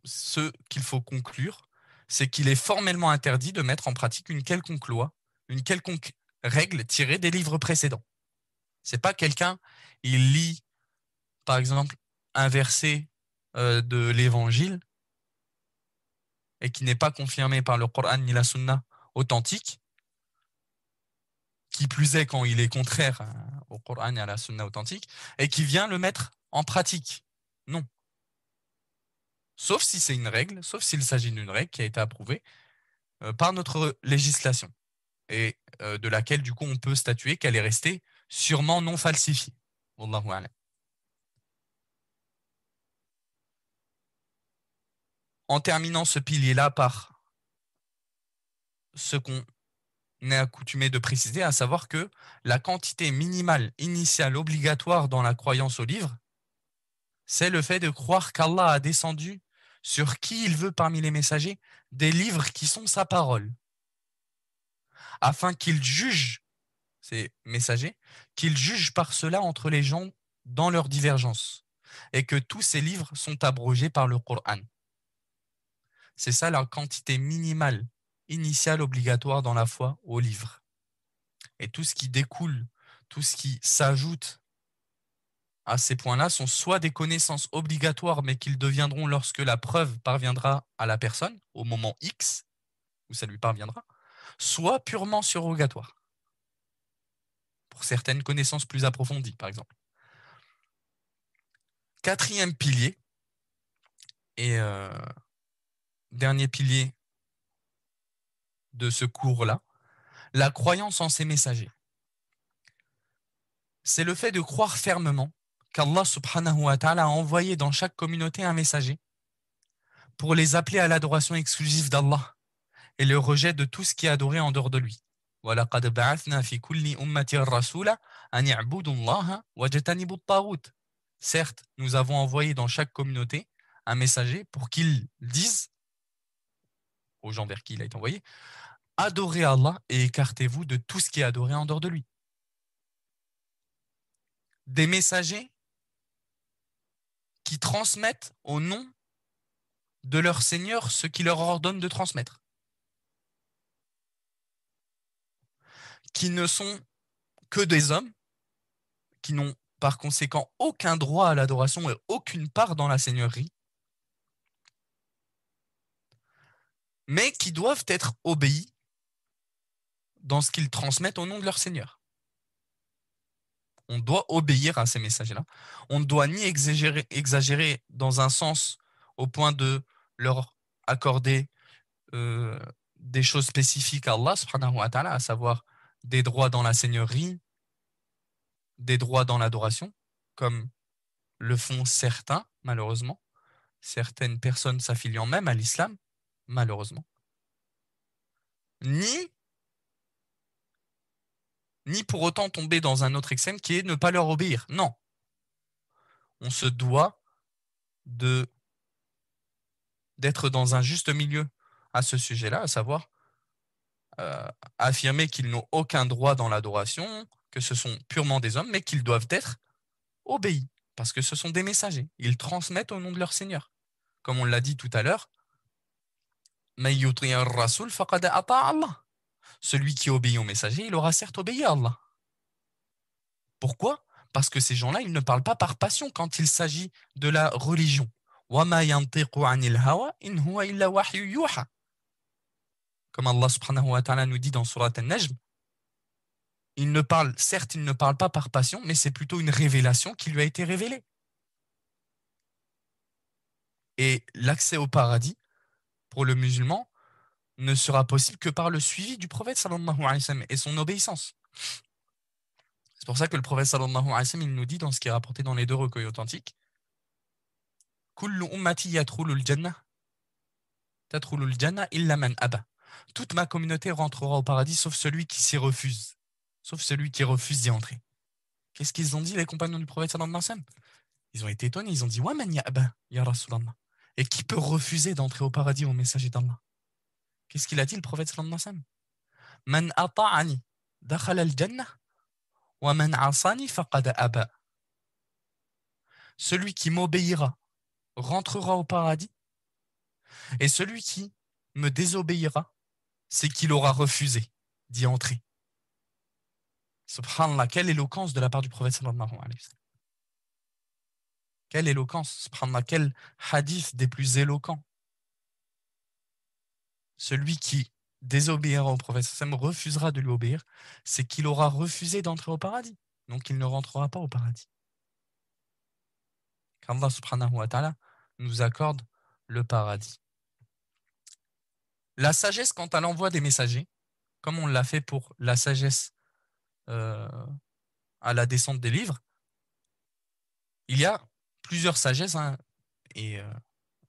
ce qu'il faut conclure, c'est qu'il est formellement interdit de mettre en pratique une quelconque loi, une quelconque règle tirée des livres précédents. C'est pas quelqu'un, il lit, par exemple, un verset de l'évangile et qui n'est pas confirmé par le Coran ni la Sunna authentique, qui plus est quand il est contraire au Coran et à la Sunna authentique, et qui vient le mettre en pratique. Non. Sauf si c'est une règle, sauf s'il s'agit d'une règle qui a été approuvée par notre législation et de laquelle, du coup, on peut statuer qu'elle est restée sûrement non falsifiée. Wallahu a'lam. En terminant ce pilier-là par ce qu'on est accoutumé de préciser, à savoir que la quantité minimale initiale obligatoire dans la croyance au livre, c'est le fait de croire qu'Allah a descendu sur qui il veut parmi les messagers des livres qui sont sa parole, afin qu'il juge ces messagers, qu'il juge par cela entre les gens dans leurs divergences, et que tous ces livres sont abrogés par le Coran. C'est ça la quantité minimale, initiale, obligatoire dans la foi au livre. Et tout ce qui découle, tout ce qui s'ajoute à ces points-là sont soit des connaissances obligatoires, mais qu'ils deviendront lorsque la preuve parviendra à la personne, au moment X, où ça lui parviendra, soit purement surrogatoires, pour certaines connaissances plus approfondies, par exemple. Quatrième pilier, et dernier pilier de ce cours-là, la croyance en ces messagers. C'est le fait de croire fermement qu'Allah subhanahu wa ta'ala a envoyé dans chaque communauté un messager pour les appeler à l'adoration exclusive d'Allah et le rejet de tout ce qui est adoré en dehors de lui. وَلَقَدْ بَعَثْنَا فِي كُلِّ أُمَّةٍ رَسُولًا أَنِ اعْبُدُوا اللَّهَ وَاجْتَنِبُوا الطَّاغُوتَ. Certes, nous avons envoyé dans chaque communauté un messager pour qu'il dise aux gens vers qui il a été envoyé, adorez Allah et écartez-vous de tout ce qui est adoré en dehors de lui. Des messagers qui transmettent au nom de leur Seigneur ce qu'il leur ordonne de transmettre, qui ne sont que des hommes, qui n'ont par conséquent aucun droit à l'adoration et aucune part dans la seigneurie, mais qui doivent être obéis dans ce qu'ils transmettent au nom de leur Seigneur. On doit obéir à ces messagers-là. On ne doit ni exagérer dans un sens au point de leur accorder des choses spécifiques à Allah, subhanahu wa ta'ala, à savoir des droits dans la seigneurie, des droits dans l'adoration, comme le font certains, malheureusement. Certaines personnes s'affiliant même à l'islam, malheureusement. Ni pour autant tomber dans un autre extrême qui est ne pas leur obéir. Non. On se doit d'être dans un juste milieu à ce sujet-là, à savoir affirmer qu'ils n'ont aucun droit dans l'adoration, que ce sont purement des hommes, mais qu'ils doivent être obéis, parce que ce sont des messagers. Ils transmettent au nom de leur Seigneur. Comme on l'a dit tout à l'heure, celui qui obéit au messager, il aura certes obéi à Allah. Pourquoi? Parce que ces gens-là, ils ne parlent pas par passion quand il s'agit de la religion. Comme Allah subhanahu wa ta'ala nous dit dans Surat An-Najm, certes, il ne parle pas par passion, mais c'est plutôt une révélation qui lui a été révélée. Et l'accès au paradis, pour le musulman, ne sera possible que par le suivi du prophète sallallahu alayhi wa sallam et son obéissance. C'est pour ça que le prophète sallallahu alayhi wa sallam, il nous dit dans ce qui est rapporté dans les deux recueils authentiques, Kullu ummati yadkhulul jannah, tadkhulul jannah illa man aba. Toute ma communauté rentrera au paradis sauf celui qui s'y refuse. Sauf celui qui refuse d'y entrer. Qu'est-ce qu'ils ont dit, les compagnons du prophète sallallahu alayhi wa sallam? Ils ont été étonnés, ils ont dit Wa man ya'ba, ya Rasulallah. Et qui peut refuser d'entrer au paradis au messager d'Allah? Qu'est-ce qu'il a dit le prophète sallallahu alayhi wa sallam? Man ata'ani dakhala al-jannah wa man asani faqad aba. Celui qui m'obéira rentrera au paradis, et celui qui me désobéira, c'est qu'il aura refusé d'y entrer. Subhanallah, quelle éloquence de la part du prophète sallallahu alayhi wa sallam. Quelle éloquence, subhanallah, quel hadith des plus éloquents. Celui qui désobéira au prophète sallallahu alayhi wa sallam, refusera de lui obéir, c'est qu'il aura refusé d'entrer au paradis. Donc il ne rentrera pas au paradis. Qu'Allah subhanahu wa ta'ala nous accorde le paradis. La sagesse quant à l'envoi des messagers, comme on l'a fait pour la sagesse à la descente des livres, il y a plusieurs sagesses et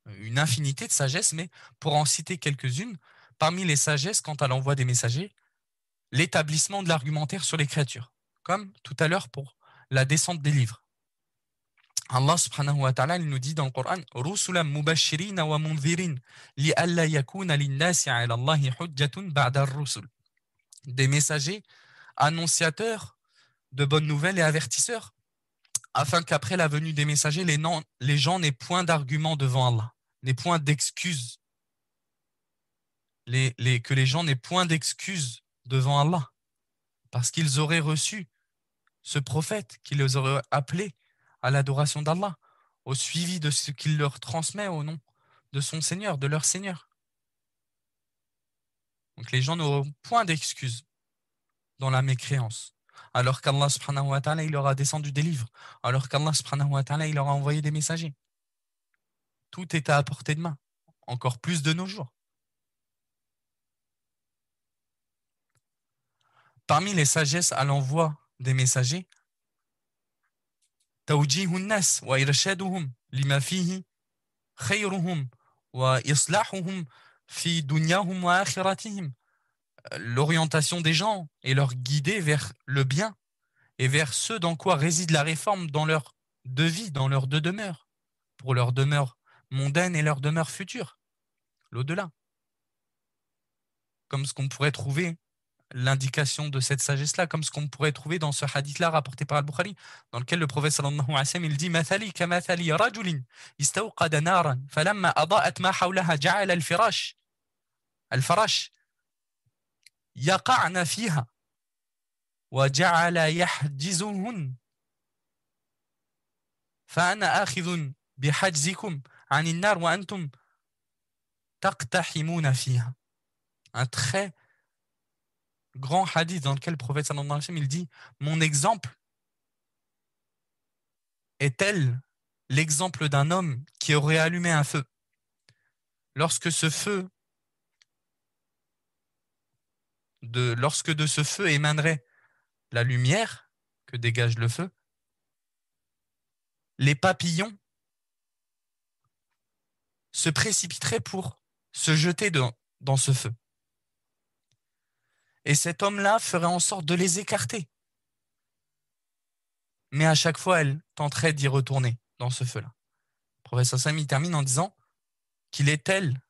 une infinité de sagesses, mais pour en citer quelques-unes, parmi les sagesses quant à l'envoi des messagers, l'établissement de l'argumentaire sur les créatures, comme tout à l'heure pour la descente des livres. Allah subhanahu wa ta'ala il nous dit dans le Coran Rusulan mubashirin wa mundhirin li'alla yakuna lin-nasi 'ala Allahi hujjatun ba'da ar-rusul. Des messagers annonciateurs de bonnes nouvelles et avertisseurs, afin qu'après la venue des messagers, les gens n'aient point d'arguments devant Allah, n'aient point d'excuses. Que les gens n'aient point d'excuses devant Allah, parce qu'ils auraient reçu ce prophète qui les aurait appelés à l'adoration d'Allah, au suivi de ce qu'il leur transmet au nom de son Seigneur, de leur Seigneur. Donc les gens n'auront point d'excuses dans la mécréance, alors qu'Allah subhanahu wa ta'ala il leur a descendu des livres, alors qu'Allah subhanahu wa ta'ala il leur a envoyé des messagers. Tout est à portée de main, encore plus de nos jours. Parmi les sagesses à l'envoi des messagers, توجيه الناس وإرشادهم لما فيه خيرهم وإصلاحهم في دنياهم وآخرتهم. L'orientation des gens et leur guider vers le bien et vers ce dans quoi réside la réforme dans leur deux vies, dans leur deux demeures, pour leur demeure mondaine et leur demeure future, l'au-delà. Comme ce qu'on pourrait trouver l'indication de cette sagesse-là, comme ce qu'on pourrait trouver dans ce hadith-là rapporté par Al-Bukhari, dans lequel le prophète sallallahu alayhi wa sallam il dit Mathali kamathali rajulin istawqada naran falamma adaa'at ma hawlaha ja'ala al-farash yaqa'na fiha wa ja'ala yahjizuhun fa ana akhidhun bihajzikum 'ani an-nar wa antum taqtahimuna fiha. Un très grand hadith dans lequel le prophète sallallahu alayhi wa sallam il dit mon exemple est tel l'exemple d'un homme qui aurait allumé un feu. Lorsque de ce feu émanerait la lumière que dégage le feu, les papillons se précipiteraient pour se jeter dans ce feu. Et cet homme-là ferait en sorte de les écarter. Mais à chaque fois, elle tenterait d'y retourner dans ce feu-là. Le professeur Sami termine en disant qu'il est tel,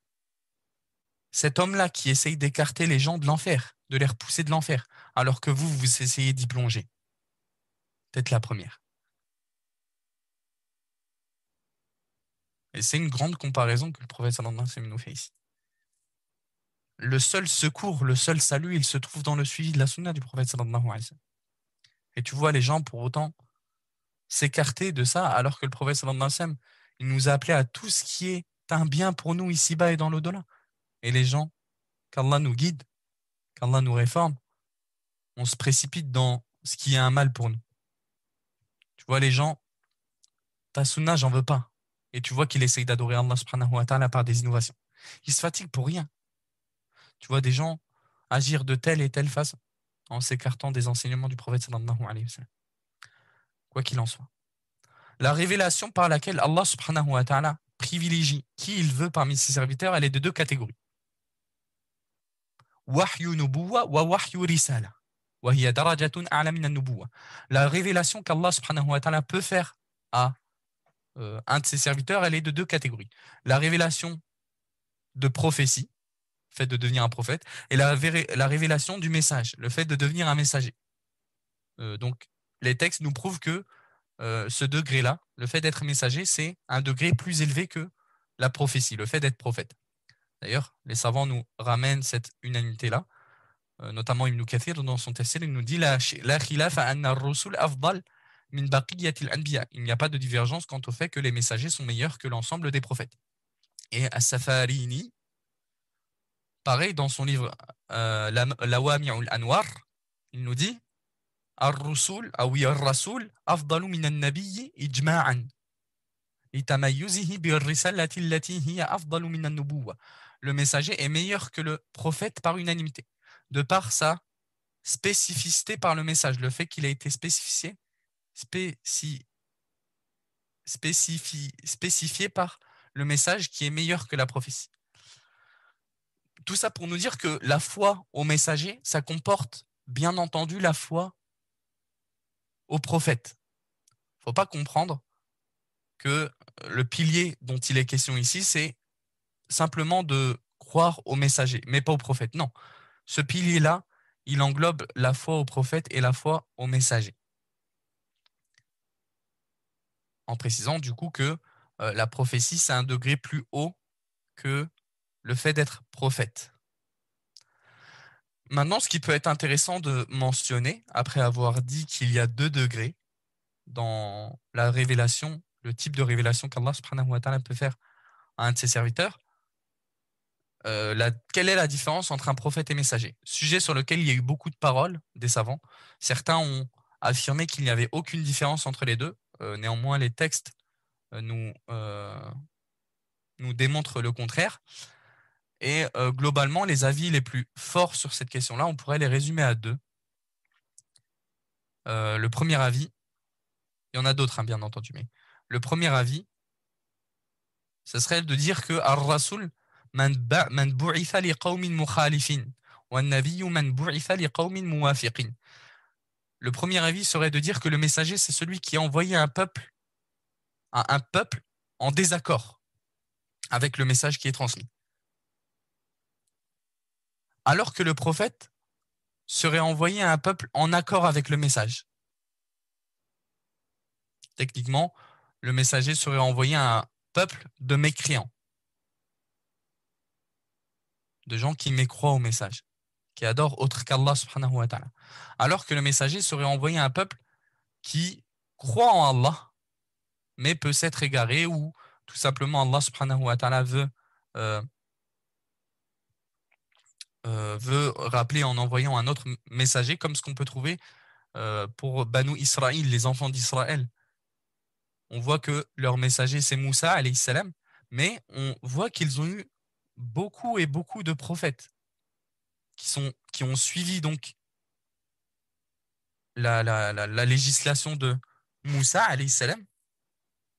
cet homme-là qui essaye d'écarter les gens de l'enfer, de les repousser de l'enfer, alors que vous essayez d'y plonger. Peut-être la première. Et c'est une grande comparaison que le prophète sallallahu alayhi wa sallam nous fait ici. Le seul secours, le seul salut, il se trouve dans le suivi de la sunna du prophète sallallahu alayhi wa sallam. Et tu vois les gens pour autant s'écarter de ça, alors que le prophète sallallahu alayhi wa sallam, il nous a appelé à tout ce qui est un bien pour nous ici-bas et dans l'au-delà. Et les gens, qu'Allah nous guide, qu'Allah nous réforme, on se précipite dans ce qui est un mal pour nous. Tu vois les gens, ta sunna, j'en veux pas. Et tu vois qu'il essaye d'adorer Allah subhanahu wa ta'ala par des innovations. Il se fatigue pour rien. Tu vois des gens agir de telle et telle façon en s'écartant des enseignements du prophète sallallahu alayhi wa sallam. Quoi qu'il en soit. La révélation par laquelle Allah subhanahu wa ta'ala privilégie qui il veut parmi ses serviteurs, elle est de deux catégories. Wahyu nubuwa wa wahyu risala. Wa hiya darajatun a'la min an-nubuwa. La révélation qu'Allah subhanahu wa ta'ala peut faire à un de ses serviteurs, elle est de deux catégories. La révélation de prophétie, le fait de devenir un prophète, et la révélation du message, le fait de devenir un messager. Donc, les textes nous prouvent que ce degré-là, le fait d'être messager, c'est un degré plus élevé que la prophétie, le fait d'être prophète. D'ailleurs, les savants nous ramènent cette unanimité-là, notamment Ibn Kathir dans son tafsir, il nous dit la khilafa anna ar-rusul afdal min baqiyatil anbiya. Il n'y a pas de divergence quant au fait que les messagers sont meilleurs que l'ensemble des prophètes. Et As-Safarini, pareil, dans son livre Lawami'ul Anwar, il nous dit Ar-Rusul, awi ar-Rasul, afdalu min an-Nabiyyi ijma'an. لتميزه بالرسالة التي هي أفضل من النبوة. Le messager est meilleur que le prophète par unanimité, de par sa spécificité par le message, le fait qu'il a été spécifié par le message qui est meilleur que la prophétie. Tout ça pour nous dire que la foi au messager, ça comporte bien entendu la foi au prophète. Il ne faut pas comprendre que le pilier dont il est question ici, c'est simplement de croire au messager, mais pas au prophète. Non, ce pilier-là, il englobe la foi au prophète et la foi au messager. En précisant du coup que la prophétie, c'est un degré plus haut que le fait d'être prophète. Maintenant, ce qui peut être intéressant de mentionner, après avoir dit qu'il y a deux degrés dans la révélation, le type de révélation qu'Allah subhanahu wa ta'ala peut faire à un de ses serviteurs, quelle est la différence entre un prophète et messager? Sujet sur lequel il y a eu beaucoup de paroles des savants. Certains ont affirmé qu'il n'y avait aucune différence entre les deux. Néanmoins, les textes nous démontrent le contraire. Et globalement, les avis les plus forts sur cette question-là, on pourrait les résumer à deux. Le premier avis, il y en a d'autres, hein, bien entendu, mais le premier avis, ce serait de dire que Ar-Rasul man bu'itha li qawmin mukhalifin wa an-nabiyyu man bu'itha li qawmin muwafiqin. Le premier avis serait de dire que le messager, c'est celui qui a envoyé un peuple en désaccord avec le message qui est transmis. Alors que le prophète serait envoyé à un peuple en accord avec le message. Techniquement, le messager serait envoyé à un peuple de mécréants, de gens qui mécroient au message, qui adorent autre qu'Allah subhanahu wa ta'ala. Alors que le messager serait envoyé à un peuple qui croit en Allah, mais peut s'être égaré ou tout simplement Allah subhanahu wa ta'ala euh, veut rappeler en envoyant un autre messager, comme ce qu'on peut trouver pour Banu Israël, les enfants d'Israël. On voit que leur messager, c'est Moussa, alayhi salam, mais on voit qu'ils ont eu beaucoup et beaucoup de prophètes qui ont suivi donc la législation de Moussa, alayhi salam,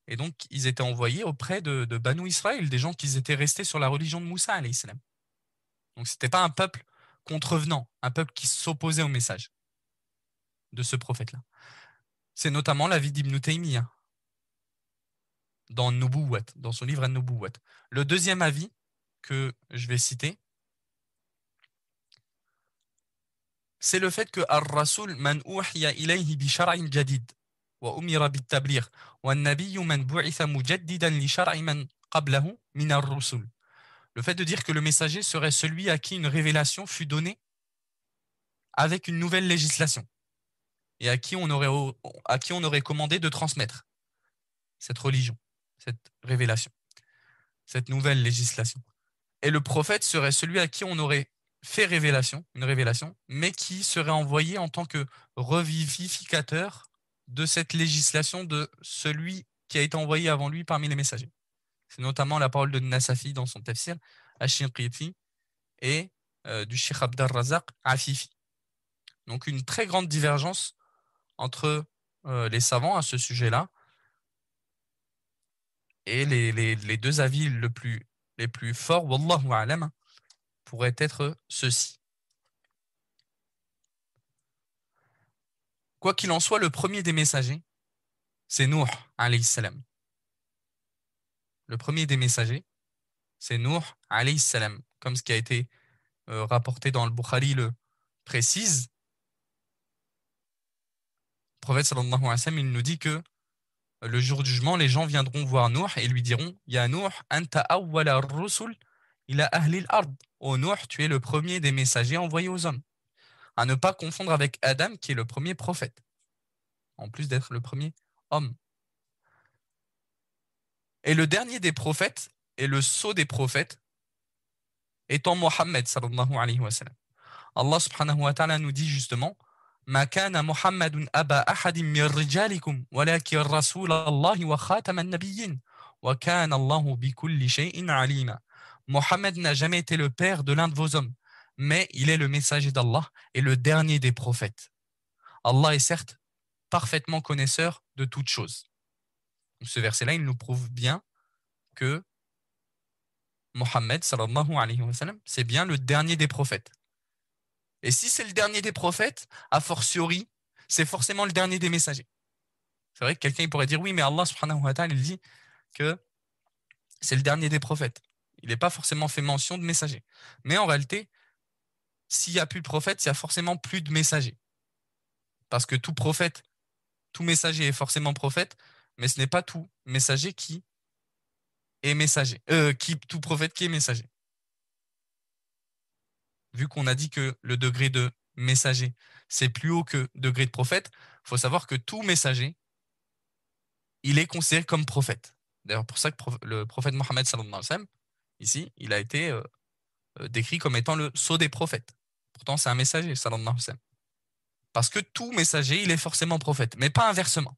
et donc ils étaient envoyés auprès de Banu Israël, des gens qui étaient restés sur la religion de Moussa, alayhi salam. Donc ce n'était pas un peuple contrevenant, un peuple qui s'opposait au message de ce prophète-là. C'est notamment l'avis d'Ibn Taymiyyah dans Nubuwat, dans son livre An-Nubuwat. Le deuxième avis que je vais citer, c'est le fait que Ar-Rasul man uhiya ilayhi bi shar'in jadid wa umira bit tabligh wa an-nabiyyu man bu'itha mujaddidan li shar'i man qablahu min ar-rusul. Le fait de dire que le messager serait celui à qui une révélation fut donnée avec une nouvelle législation et à qui on aurait commandé de transmettre cette religion, cette révélation, cette nouvelle législation. Et le prophète serait celui à qui on aurait fait une révélation, mais qui serait envoyé en tant que revivificateur de cette législation de celui qui a été envoyé avant lui parmi les messagers. C'est notamment la parole de Nasafi dans son tafsir, Ash-Shinqiti, et du Cheikh Abd al-Razaq Afifi. Donc une très grande divergence entre les savants à ce sujet-là, et les deux avis les plus forts, wallahu a'lam, pourraient être ceux-ci. Quoi qu'il en soit, le premier des messagers, c'est Nuh, alayhi salam. le premier des messagers, c'est Nuh alayhi salam, comme ce qui a été rapporté dans le Bukhari le précise. Le prophète sallallahu alayhi wa sallam, il nous dit que le jour du jugement, les gens viendront voir Nuh et lui diront Ya Nuh, anta awwala ar-rusul ila ahli al-ard. Ô Nuh, tu es le premier des messagers envoyés aux hommes. À ne pas confondre avec Adam, qui est le premier prophète, en plus d'être le premier homme. Et le dernier des prophètes, et le sceau des prophètes, étant Mohammed sallallahu alayhi wa sallam. Allah subhanahu wa ta'ala nous dit justement Ma kana Muhammadun aba ahadim min rijalikum walakin rasul Allah wa khataman nabiyyin wa kana Allahu bi kulli shay'in alima. Mohammed n'a jamais été le père de l'un de vos hommes, mais il est le messager d'Allah et le dernier des prophètes. Allah est certes parfaitement connaisseur de toutes choses. Ce verset-là, il nous prouve bien que Mohammed sallallahu alayhi wa sallam, c'est bien le dernier des prophètes. Et si c'est le dernier des prophètes, a fortiori, c'est forcément le dernier des messagers. C'est vrai que quelqu'un pourrait dire oui, mais Allah subhanahu wa ta'ala, il dit que c'est le dernier des prophètes. Il n'est pas forcément fait mention de messagers. Mais en réalité, s'il n'y a plus de prophètes, il y a forcément plus de messagers. Parce que tout prophète, tout messager est forcément prophète, mais ce n'est pas tout messager qui est messager. Tout prophète qui est messager. Vu qu'on a dit que le degré de messager, c'est plus haut que le degré de prophète, il faut savoir que tout messager, il est considéré comme prophète. D'ailleurs, pour ça que le prophète Mohammed sallallahu alayhi wa sallam, ici, il a été décrit comme étant le sceau des prophètes. Pourtant, c'est un messager, sallallahu alayhi wa sallam. Parce que tout messager, il est forcément prophète, mais pas inversement.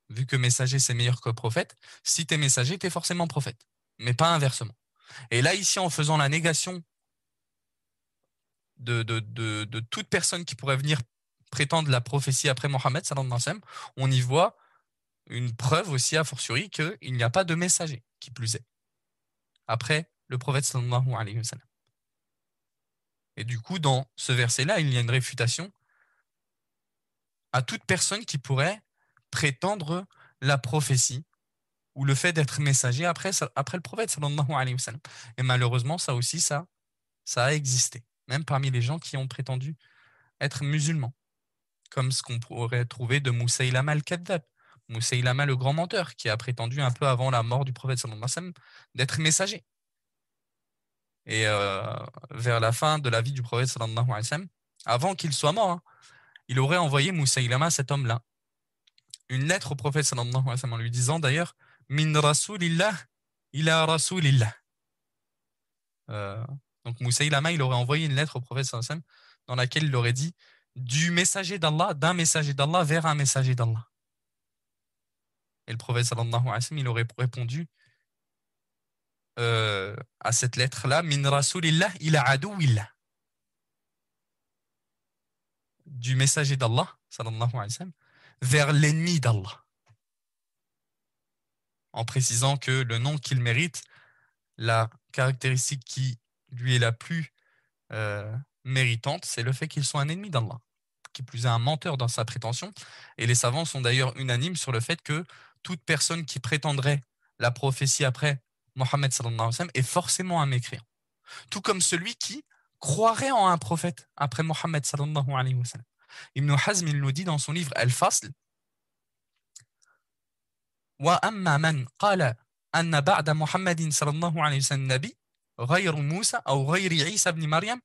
Vu que messager, c'est meilleur que prophète, si tu es messager, tu es forcément prophète, mais pas inversement. Et là, ici, en faisant la négation de toute personne qui pourrait venir prétendre la prophétie après Mohammed, sallallahu alayhi wa sallam, on y voit une preuve aussi a fortiori qu'il n'y a pas de messager, qui plus est, après le prophète sallallahu alayhi wa sallam. Et du coup, dans ce verset-là, il y a une réfutation à toute personne qui pourrait prétendre la prophétie ou le fait d'être messager après le prophète sallallahu alayhi wa sallam. Et malheureusement, ça aussi, ça a existé, même parmi les gens qui ont prétendu être musulmans, comme ce qu'on pourrait trouver de Moussaïlama al-Kadhab, Moussaïlama le grand menteur, qui a prétendu un peu avant la mort du prophète sallallahu alayhi wa sallam d'être messager. Et vers la fin de la vie du prophète sallallahu alayhi wa sallam, avant qu'il soit mort, hein, il aurait envoyé Moussaïlama, cet homme-là, une lettre au prophète sallallahu alayhi wa sallam en lui disant d'ailleurs Min rasulillah ila rasulillah. Donc Moussaïlama, il aurait envoyé une lettre au prophète sallallahu alayhi wa sallam dans laquelle il aurait dit du messager d'Allah, d'un messager d'Allah vers un messager d'Allah. Et le prophète sallallahu alayhi wa sallam, il aurait répondu à cette lettre-là Min rasulillah ila adouillah. Du messager d'Allah, sallallahu alayhi wa sallam, vers l'ennemi d'Allah. En précisant que le nom qu'il mérite, la caractéristique qui lui est la plus méritante, c'est le fait qu'il soit un ennemi d'Allah, qui plus est un menteur dans sa prétention. Et les savants sont d'ailleurs unanimes sur le fait que toute personne qui prétendrait la prophétie après Mohammed sallallahu alayhi wa sallam est forcément un mécréant. Tout comme celui qui croirait en un prophète après Mohammed sallallahu alayhi wa sallam. Ibn Hazm, il nous dit dans son livre Al-Fasl وأما من قال أن بعد محمد صلى الله عليه وسلم نبي غير موسى أو غير عيسى بن مريم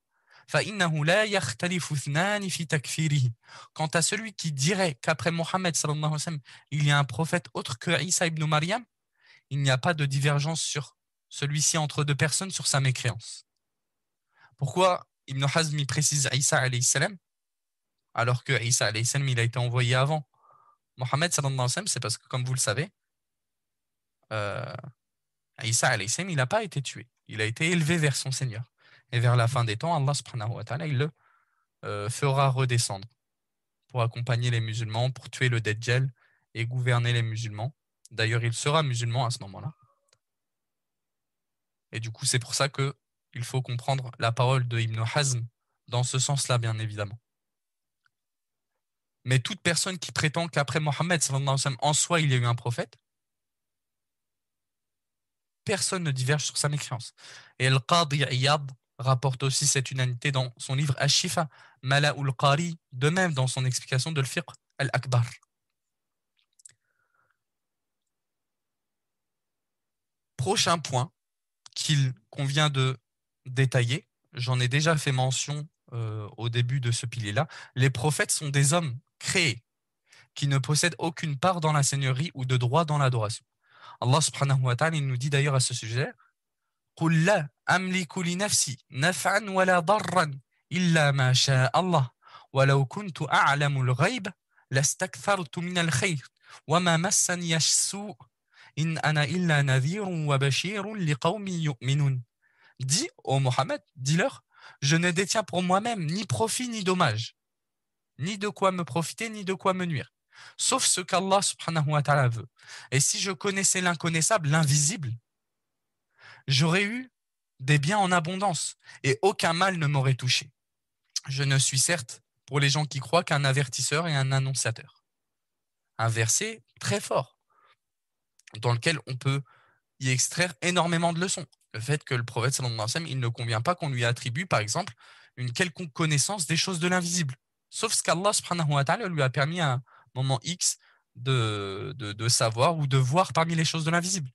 فإنه لا يختلف اثنان في تكفيره. Quant à celui qui dirait qu'après Mohammed sallallahu alayhi wa sallam, il y a un prophète autre que Isa ibn Maryam, il n'y a pas de divergence sur celui-ci entre deux personnes sur sa mécréance. Pourquoi Ibn Hazm précise Isa alayhi salam alors que Isa alayhi salam il a été envoyé avant Mohammed sallallahu alayhi wa sallam? C'est parce que comme vous le savez, Isa alayhi salam, il n'a pas été tué. Il a été élevé vers son Seigneur. Et vers la fin des temps, Allah subhanahu wa ta'ala, il le fera redescendre pour accompagner les musulmans, pour tuer le Dajjal et gouverner les musulmans. D'ailleurs, il sera musulman à ce moment-là. Et du coup, c'est pour ça qu'il faut comprendre la parole de Ibn Hazm dans ce sens-là, bien évidemment. Mais toute personne qui prétend qu'après Mohammed, sallallahu alayhi wa sallam, en soi, il y a eu un prophète, personne ne diverge sur sa mécréance. Et Al-Qadi Iyad rapporte aussi cette unanimité dans son livre Ash-Shifa, Mala'ul Qari, de même dans son explication de l'Fiqh al-Akbar. Prochain point qu'il convient de détailler, j'en ai déjà fait mention au début de ce pilier-là, les prophètes sont des hommes créés qui ne possèdent aucune part dans la seigneurie ou de droit dans l'adoration. Allah subhanahu wa ta'ala il nous dit d'ailleurs à ce sujet قُلْ لَا أَمْلِكُ لِنَفْسِي نَفْعًا وَلَا ضَرًّا إِلَّا مَا شَاءَ اللَّهُ وَلَوْ كُنْتُ أَعْلَمُ الْغَيْبَ لَاسْتَكْثَرْتُ مِنَ الْخَيْرِ وَمَا مَسَّنِيَ السُّوءُ إِنْ أَنَا إِلَّا نَذِيرٌ وَبَشِيرٌ لِقَوْمٍ يُؤْمِنُونَ. Dis, ô Mohammed, dis-leur, je ne détiens pour moi-même ni profit ni dommage, ni de quoi me profiter, ni de quoi me nuire, sauf ce qu'Allah subhanahu wa ta'ala veut. Et si je connaissais l'inconnaissable, l'invisible, j'aurais eu des biens en abondance et aucun mal ne m'aurait touché. Je ne suis certes, pour les gens qui croient, qu'un avertisseur et un annonciateur. Un verset très fort, dans lequel on peut y extraire énormément de leçons. Le fait que le prophète sallallahu alayhi wa sallam, il ne convient pas qu'on lui attribue, par exemple, une quelconque connaissance des choses de l'invisible. Sauf ce qu'Allah subhanahu wa ta'ala lui a permis à un moment X de savoir ou de voir parmi les choses de l'invisible.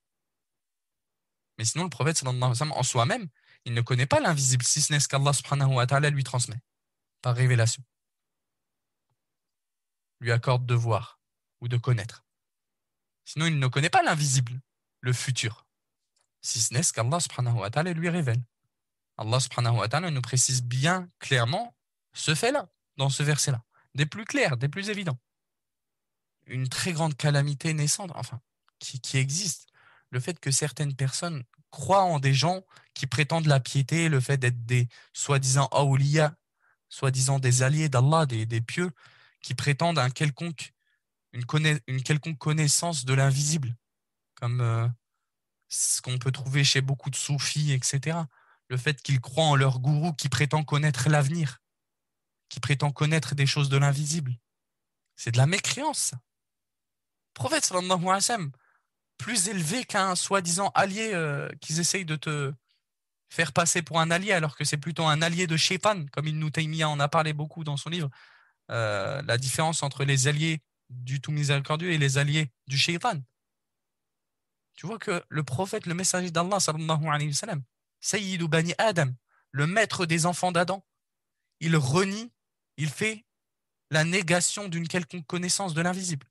Mais sinon, le prophète sallallahu alayhi wa sallam, en soi-même, il ne connaît pas l'invisible, si ce n'est ce qu'Allah subhanahu wa ta'ala lui transmet par révélation, lui accorde de voir ou de connaître. Sinon, il ne connaît pas l'invisible, le futur, si ce n'est ce qu'Allah subhanahu wa ta'ala lui révèle. Allah subhanahu wa ta'ala nous précise bien clairement ce fait-là, dans ce verset-là, des plus clairs, des plus évidents. Une très grande calamité naissante, enfin, qui existe. Le fait que certaines personnes croient en des gens qui prétendent la piété, le fait d'être des soi-disant awliya, soi-disant des alliés d'Allah, des pieux, qui prétendent une quelconque connaissance de l'invisible, comme ce qu'on peut trouver chez beaucoup de soufis, etc. Le fait qu'ils croient en leur gourou qui prétend connaître l'avenir, qui prétend connaître des choses de l'invisible. C'est de la mécréance, ça. Le prophète, sallallahu alayhi wa sallam, plus élevé qu'un soi-disant allié qu'ils essayent de te faire passer pour un allié, alors que c'est plutôt un allié de Shaitan, comme Ibn Taymiyyah en a parlé beaucoup dans son livre, la différence entre les alliés du tout miséricordieux et les alliés du Shaitan. Tu vois que le prophète, le messager d'Allah, sallallahu alayhi wa sallam, Sayyidu Bani Adam, le maître des enfants d'Adam, il renie, il fait la négation d'une quelconque connaissance de l'invisible.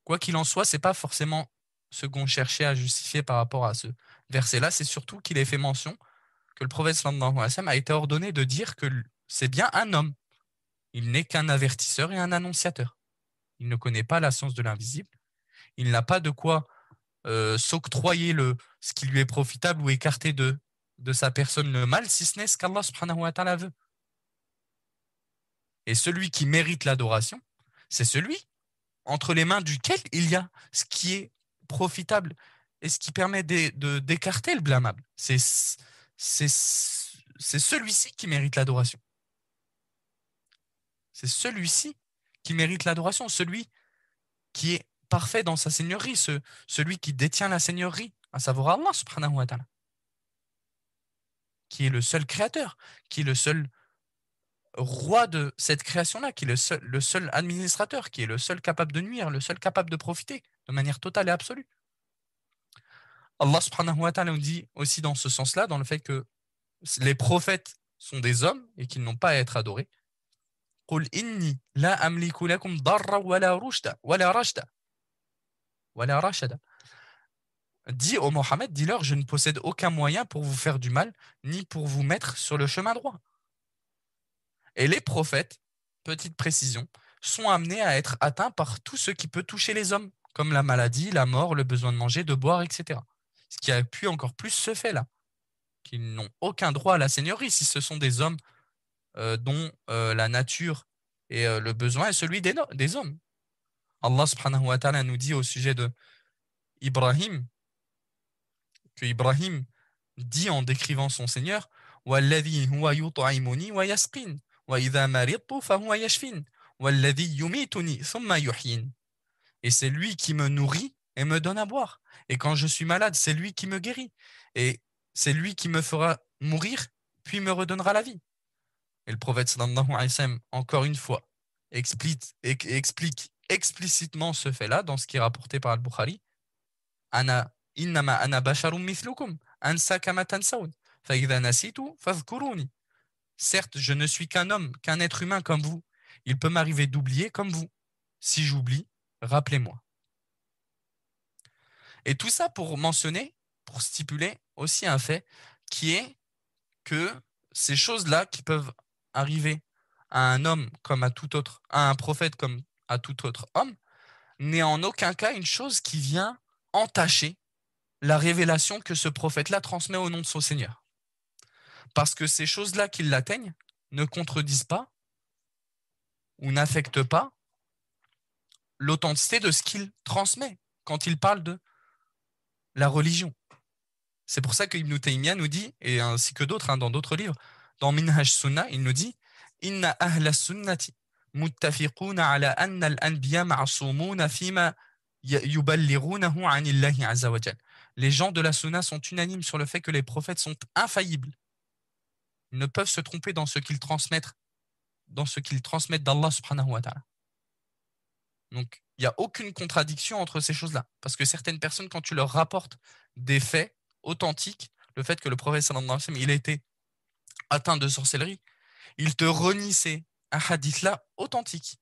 Quoi qu'il en soit, ce n'est pas forcément ce qu'on cherchait à justifier par rapport à ce verset-là, c'est surtout qu'il est fait mention que le prophète sallallahu alayhi wa sallam a été ordonné de dire que c'est bien un homme. Il n'est qu'un avertisseur et un annonciateur. Il ne connaît pas la science de l'invisible. Il n'a pas de quoi s'octroyer ce qui lui est profitable ou écarter de sa personne le mal, si ce n'est ce qu'Allah subhanahu wa ta'ala veut. Et celui qui mérite l'adoration, c'est celui entre les mains duquel il y a ce qui est profitable et ce qui permet d'écarter le blâmable. C'est celui-ci qui mérite l'adoration. C'est celui-ci qui mérite l'adoration, celui qui est parfait dans sa seigneurie, celui qui détient la seigneurie, à savoir Allah subhanahu wa ta'ala, qui est le seul créateur, qui est le seul roi de cette création-là, qui est le seul administrateur, qui est le seul capable de nuire, le seul capable de profiter de manière totale et absolue. Allah subhanahu wa ta'ala nous dit aussi dans ce sens-là, dans le fait que les prophètes sont des hommes et qu'ils n'ont pas à être adorés. قُلْ إِنِّي لَا أَمْلِكُ لَكُمْ ضَرًّا وَلَا رَشَدًا. Dis au Mohammed, dis-leur, je ne possède aucun moyen pour vous faire du mal, ni pour vous mettre sur le chemin droit. Et les prophètes, petite précision, sont amenés à être atteints par tout ce qui peut toucher les hommes, comme la maladie, la mort, le besoin de manger, de boire, etc. Ce qui appuie encore plus ce fait-là, qu'ils n'ont aucun droit à la seigneurie si ce sont des hommes dont la nature et le besoin est celui des hommes. Allah subhanahu wa ta'ala nous dit au sujet de Ibrahim, que Ibrahim dit en décrivant son Seigneur, وَالَّذِي هُوَ يُطْعِمُنِي وَيَسْقِينِ وَإِذَا مَرِضْتُ فَهُوَ يَشْفِينِ وَالَّذِي يُمِيتُنِي ثُمَّ يُحْيِينِ. Et c'est lui qui me nourrit et me donne à boire. Et quand je suis malade, c'est lui qui me guérit. Et c'est lui qui me fera mourir, puis me redonnera la vie. Et le prophète sallallahu alayhi wa sallam, encore une fois, explique explicitement ce fait-là dans ce qui est rapporté par Al-Bukhari. Ana innama ana basharum mithlukum ansa kama tansaun fa idha nasitu fadhkuruni. Certes, je ne suis qu'un homme, qu'un être humain comme vous. Il peut m'arriver d'oublier comme vous. Si j'oublie, rappelez-moi. Et tout ça pour mentionner, pour stipuler aussi un fait qui est que ces choses-là qui peuvent arriver à un homme comme à tout autre, à un prophète comme à tout autre homme, n'est en aucun cas une chose qui vient entacher la révélation que ce prophète-là transmet au nom de son Seigneur. Parce que ces choses-là qui l'atteignent ne contredisent pas ou n'affectent pas l'authenticité de ce qu'il transmet quand il parle de la religion. C'est pour ça que Ibn Taymiyyah nous dit, et ainsi que d'autres, dans d'autres livres, dans Minhaj Sunnah, il nous dit Inna ahla sunnati muttafiquna ala anna al-anbiya ma'asumuna fima yuballighunahu anillahi azza wa jal. Les gens de la Sunna sont unanimes sur le fait que les prophètes sont infaillibles. Ils ne peuvent se tromper dans ce qu'ils transmettent, d'Allah subhanahu wa ta'ala. Donc, il n'y a aucune contradiction entre ces choses-là. Parce que certaines personnes, quand tu leur rapportes des faits authentiques, le fait que le prophète sallallahu alayhi wa sallam, il a été atteint de sorcellerie, ils te renient ces hadiths-là authentiques.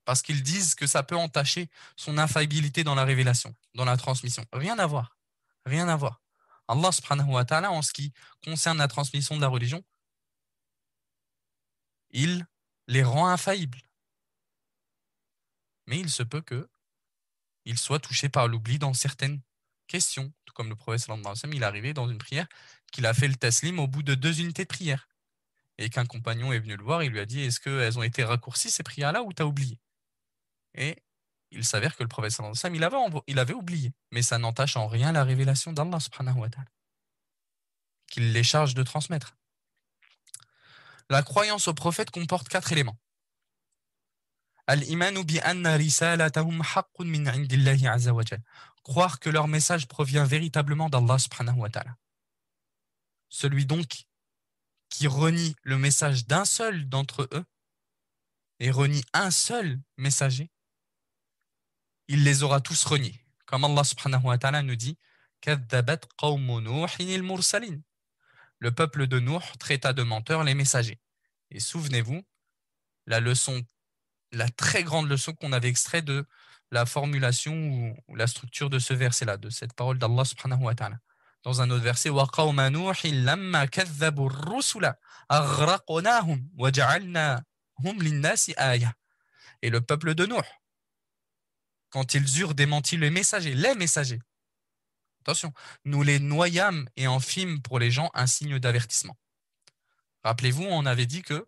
Parce qu'ils disent que ça peut entacher son infaillibilité dans la révélation, dans la transmission. Rien à voir. Rien à voir. Allah subhanahu wa ta'ala, en ce qui concerne la transmission de la religion, il les rend infaillibles. Mais il se peut qu'il soit touché par l'oubli dans certaines questions. Tout comme le prophète sallallahu alayhi wa sallam, il est arrivé dans une prière qu'il a fait le taslim au bout de 2 unités de prière. Et qu'un compagnon est venu le voir, il lui a dit est-ce qu'elles ont été raccourcies ces prières-là ou t'as oublié? Et il s'avère que le prophète sallallahu alayhi wa sallam, il avait oublié. Mais ça n'entache en rien la révélation d'Allah subhanahu wa ta'ala, qu'il les charge de transmettre. La croyance au prophète comporte 4 éléments. Al-imanu bi anna risalatahum haqqun min indillahi azza wa jal. Croire que leur message provient véritablement d'Allah subhanahu wa ta'ala. Celui donc qui renie le message d'un seul d'entre eux et renie un seul messager, il les aura tous reniés. Comme Allah subhanahu wa ta'ala nous dit Kaddabat qawmu Nuhin il-mursalin. Le peuple de Nuh traita de menteurs les messagers. Et souvenez-vous, la très grande leçon qu'on avait extrait de la formulation ou la structure de ce verset-là, de cette parole d'Allah subhanahu wa ta'ala. Dans un autre verset, وَقَوْمَ نُوحٍ لَمَّا كَذَّبُوا الرُّسُلَ أَغْرَقْنَاهُمْ وَجَعَلْنَاهُمْ لِلنَّاسِ آيَةً. Et le peuple de Nuh, quand ils eurent démenti les messagers, attention, nous les noyâmes et en fîmes pour les gens un signe d'avertissement. Rappelez-vous, on avait dit que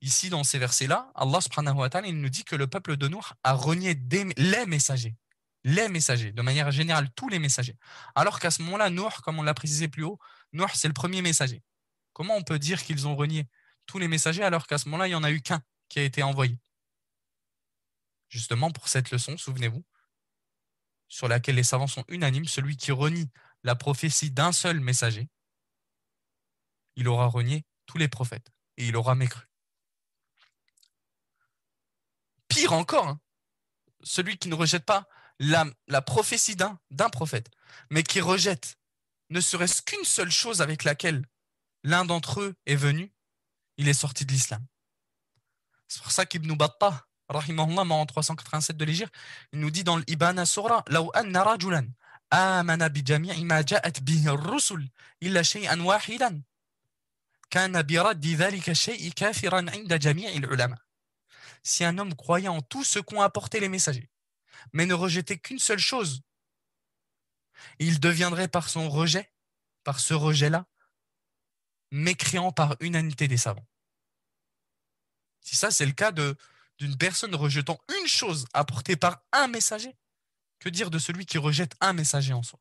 ici, dans ces versets-là, Allah subhanahu wa ta'ala, il nous dit que le peuple de Nuh a renié les messagers, de manière générale, tous les messagers. Alors qu'à ce moment-là, Nuh, comme on l'a précisé plus haut, Nuh, c'est le premier messager. Comment on peut dire qu'ils ont renié tous les messagers alors qu'à ce moment-là, il n'y en a eu qu'un qui a été envoyé? Justement, pour cette leçon, souvenez-vous, sur laquelle les savants sont unanimes, celui qui renie la prophétie d'un seul messager, il aura renié tous les prophètes et il aura mécru. Pire encore, celui qui ne rejette pas la prophétie d'un prophète, mais qui rejette ne serait-ce qu'une seule chose avec laquelle l'un d'entre eux est venu, il est sorti de l'islam. C'est pour ça qu'Ibn Battah, rahimahullah, en 387 de l'Hégire, il nous dit dans l'Ibana Surah, law anna rajulan amana bi jami'i ma ja'at bihi ar-rusul illa shay'an wahidan kana bi raddi dhalika shay'i kafiran 'inda jami'i al-ulama. Si un homme croyait en tout ce qu'ont apporté les messagers, mais ne rejetait qu'une seule chose, il deviendrait par ce rejet-là, mécréant par unanimité des savants. Si ça, c'est le cas d'une personne rejetant une chose apportée par un messager, que dire de celui qui rejette un messager en soi?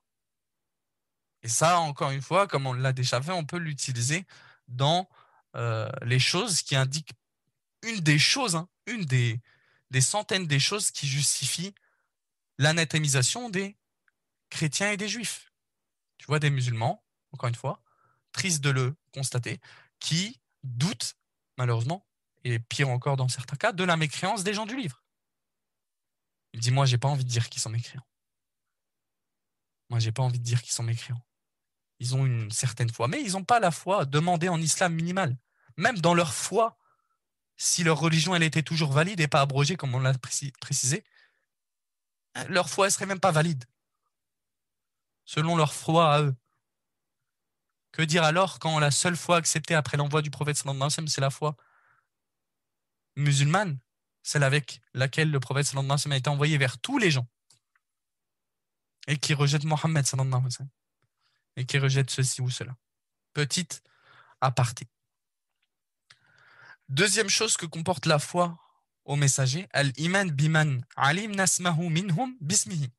Et ça, encore une fois, comme on l'a déjà fait, on peut l'utiliser dans les choses qui indiquent une des choses, une des centaines des choses qui justifient l'anathémisation des chrétiens et des juifs. Tu vois des musulmans, encore une fois, triste de le constater, qui doutent, malheureusement, et pire encore dans certains cas, de la mécréance des gens du livre. Il dit, moi, j'ai pas envie de dire qu'ils sont mécréants. Moi, j'ai pas envie de dire qu'ils sont mécréants. Ils ont une certaine foi, mais ils n'ont pas la foi demandée en islam minimale. Même dans leur foi, si leur religion elle était toujours valide et pas abrogée, comme on l'a précisé, leur foi ne serait même pas valide, selon leur foi à eux. Que dire alors quand la seule foi acceptée après l'envoi du prophète sallallahu alayhi wa sallam, c'est la foi musulmane, celle avec laquelle le prophète sallallahu alayhi wa sallam a été envoyé vers tous les gens, et qui rejette Mohammed sallallahu alayhi wa sallam, et qui rejette ceci ou cela. Petite aparté. Deuxième chose que comporte la foi au messager, al-iman biman alim nasmahu minhum bismihi.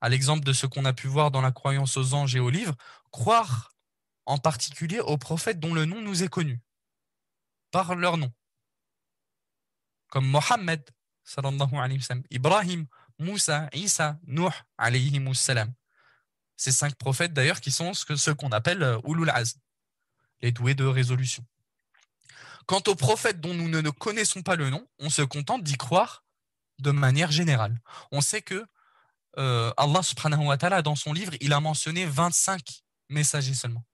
À l'exemple de ce qu'on a pu voir dans la croyance aux anges et aux livres, croire en particulier aux prophètes dont le nom nous est connu, par leur nom, comme Mohammed, sallallahu alayhi wa sallam, Ibrahim, Moussa, Isa, Nuh, alayhi salam. Ces 5 prophètes d'ailleurs qui sont ceux qu'on appelle Ulul Azm, les doués de résolution. Quant aux prophètes dont nous ne connaissons pas le nom, on se contente d'y croire de manière générale. On sait que Allah subhanahu wa ta'ala, dans son livre, il a mentionné 25 messagers seulement.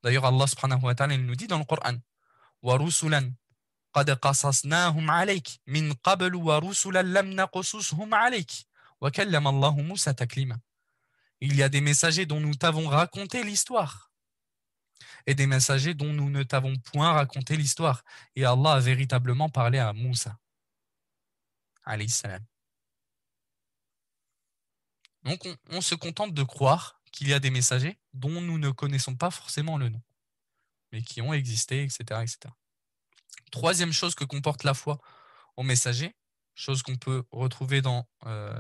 D'ailleurs, Allah subhanahu wa ta'ala, il nous dit dans le Coran, وَرُسُلًا قَدْ قَصَصْنَاهُمْ عَلَيْكَ مِنْ قَبْلُ وَرُسُلًا لَمْ نَقْصُصْهُمْ عَلَيْكَ وَكَلَّمَ اللَّهُ مُوسَى تَكْلِيمًا. Il y a des messagers dont nous t'avons raconté l'histoire et des messagers dont nous ne t'avons point raconté l'histoire. Et Allah a véritablement parlé à Moussa, alayhi salam. Donc on se contente de croire qu'il y a des messagers dont nous ne connaissons pas forcément le nom, mais qui ont existé, etc., etc. Troisième chose que comporte la foi aux messagers, chose qu'on peut retrouver dans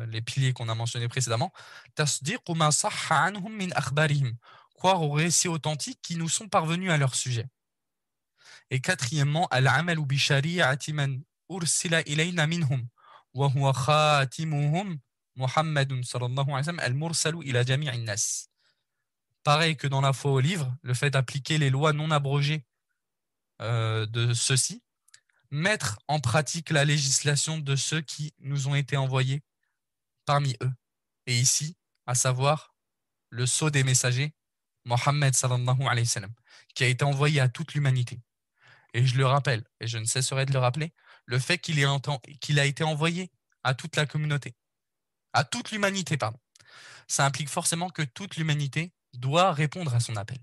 les piliers qu'on a mentionnés précédemment, tasdiqu ma sahha anhum min akhbarihim, croire aux récits authentiques qui nous sont parvenus à leur sujet. Et quatrièmement, al-amalu bi shari'ati man ursila ilayna minhum wa huwa khatimuhum Muhammadun sallallahu alayhi wa sallam al-mursalu ila jami'in nas. Pareil que dans la foi au livre, le fait d'appliquer les lois non abrogées de ceux-ci, mettre en pratique la législation de ceux qui nous ont été envoyés parmi eux. Et ici, à savoir le sceau des messagers, Mohammed sallallahu alayhi wa sallam, qui a été envoyé à toute l'humanité. Et je le rappelle, et je ne cesserai de le rappeler, le fait qu'il a été envoyé à toute la communauté, à toute l'humanité, pardon, ça implique forcément que toute l'humanité doit répondre à son appel.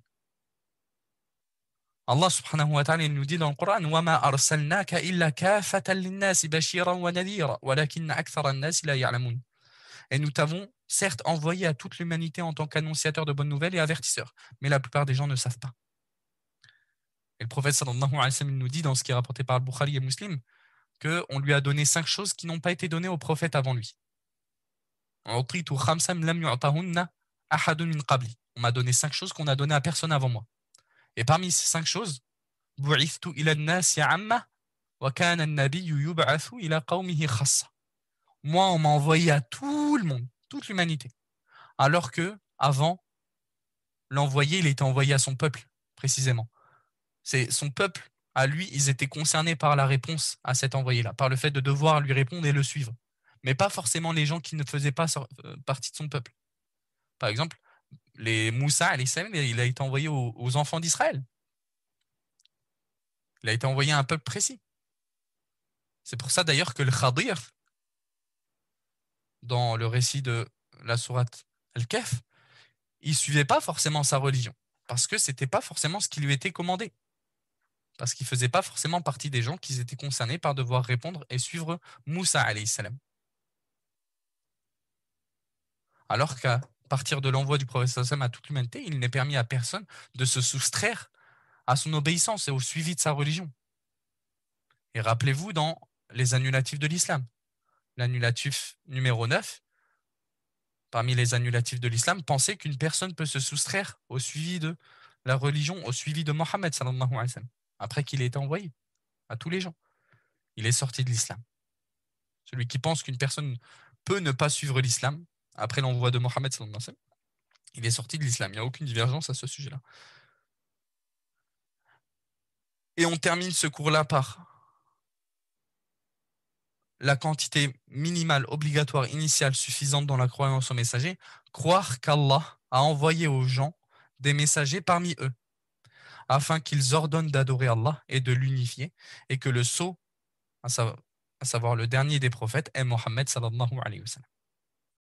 Allah subhanahu wa ta'ala nous dit dans le Coran وَمَا أَرْسَلْنَاكَ إِلَّا كَافَةً لِلنَّاسِ بَشِيرًا وَنَذِيرًا وَلَكِنَّ أَكْثَرَ النَّاسِ لَا يَعْلَمُونَ. Et nous t'avons certes envoyé à toute l'humanité en tant qu'annonciateur de bonnes nouvelles et avertisseur, mais la plupart des gens ne savent pas. Et le prophète sallallahu alayhi wa sallam nous dit dans ce qui est rapporté par Bukhari et Muslim qu'on lui a donné 5 choses qui n'ont pas été données aux prophètes avant lui. On m'a donné 5 choses qu'on a données à personne avant moi. Et parmi ces 5 choses, moi, on m'a envoyé à tout le monde, toute l'humanité. Alors que, avant, l'envoyé, il était envoyé à son peuple, précisément. C'est son peuple, à lui, ils étaient concernés par la réponse à cet envoyé-là, par le fait de devoir lui répondre et le suivre. Mais pas forcément les gens qui ne faisaient pas partie de son peuple. Par exemple, les Moussa, il a été envoyé aux enfants d'Israël. Il a été envoyé à un peuple précis. C'est pour ça d'ailleurs que le Khadir, dans le récit de la sourate Al-Kahf, il ne suivait pas forcément sa religion, parce que ce n'était pas forcément ce qui lui était commandé. Parce qu'il ne faisait pas forcément partie des gens qui étaient concernés par devoir répondre et suivre Moussa alayhi salam. Alors qu'à partir de l'envoi du prophète sallallahu alayhi wa sallam à toute l'humanité, il n'est permis à personne de se soustraire à son obéissance et au suivi de sa religion. Et rappelez-vous dans les annulatifs de l'islam, l'annulatif numéro 9, parmi les annulatifs de l'islam, pensez qu'une personne peut se soustraire au suivi de la religion, au suivi de Mohammed sallallahu alayhi wa sallam, après qu'il ait été envoyé à tous les gens. Il est sorti de l'islam. Celui qui pense qu'une personne peut ne pas suivre l'islam. Après l'envoi de Mohammed sallallahu alayhi wa sallam, il est sorti de l'islam. Il n'y a aucune divergence à ce sujet-là. Et on termine ce cours-là par la quantité minimale obligatoire initiale suffisante dans la croyance aux messagers, croire qu'Allah a envoyé aux gens des messagers parmi eux, afin qu'ils ordonnent d'adorer Allah et de l'unifier, et que le sceau, à savoir le dernier des prophètes, est Mohammed sallallahu alayhi wa sallam.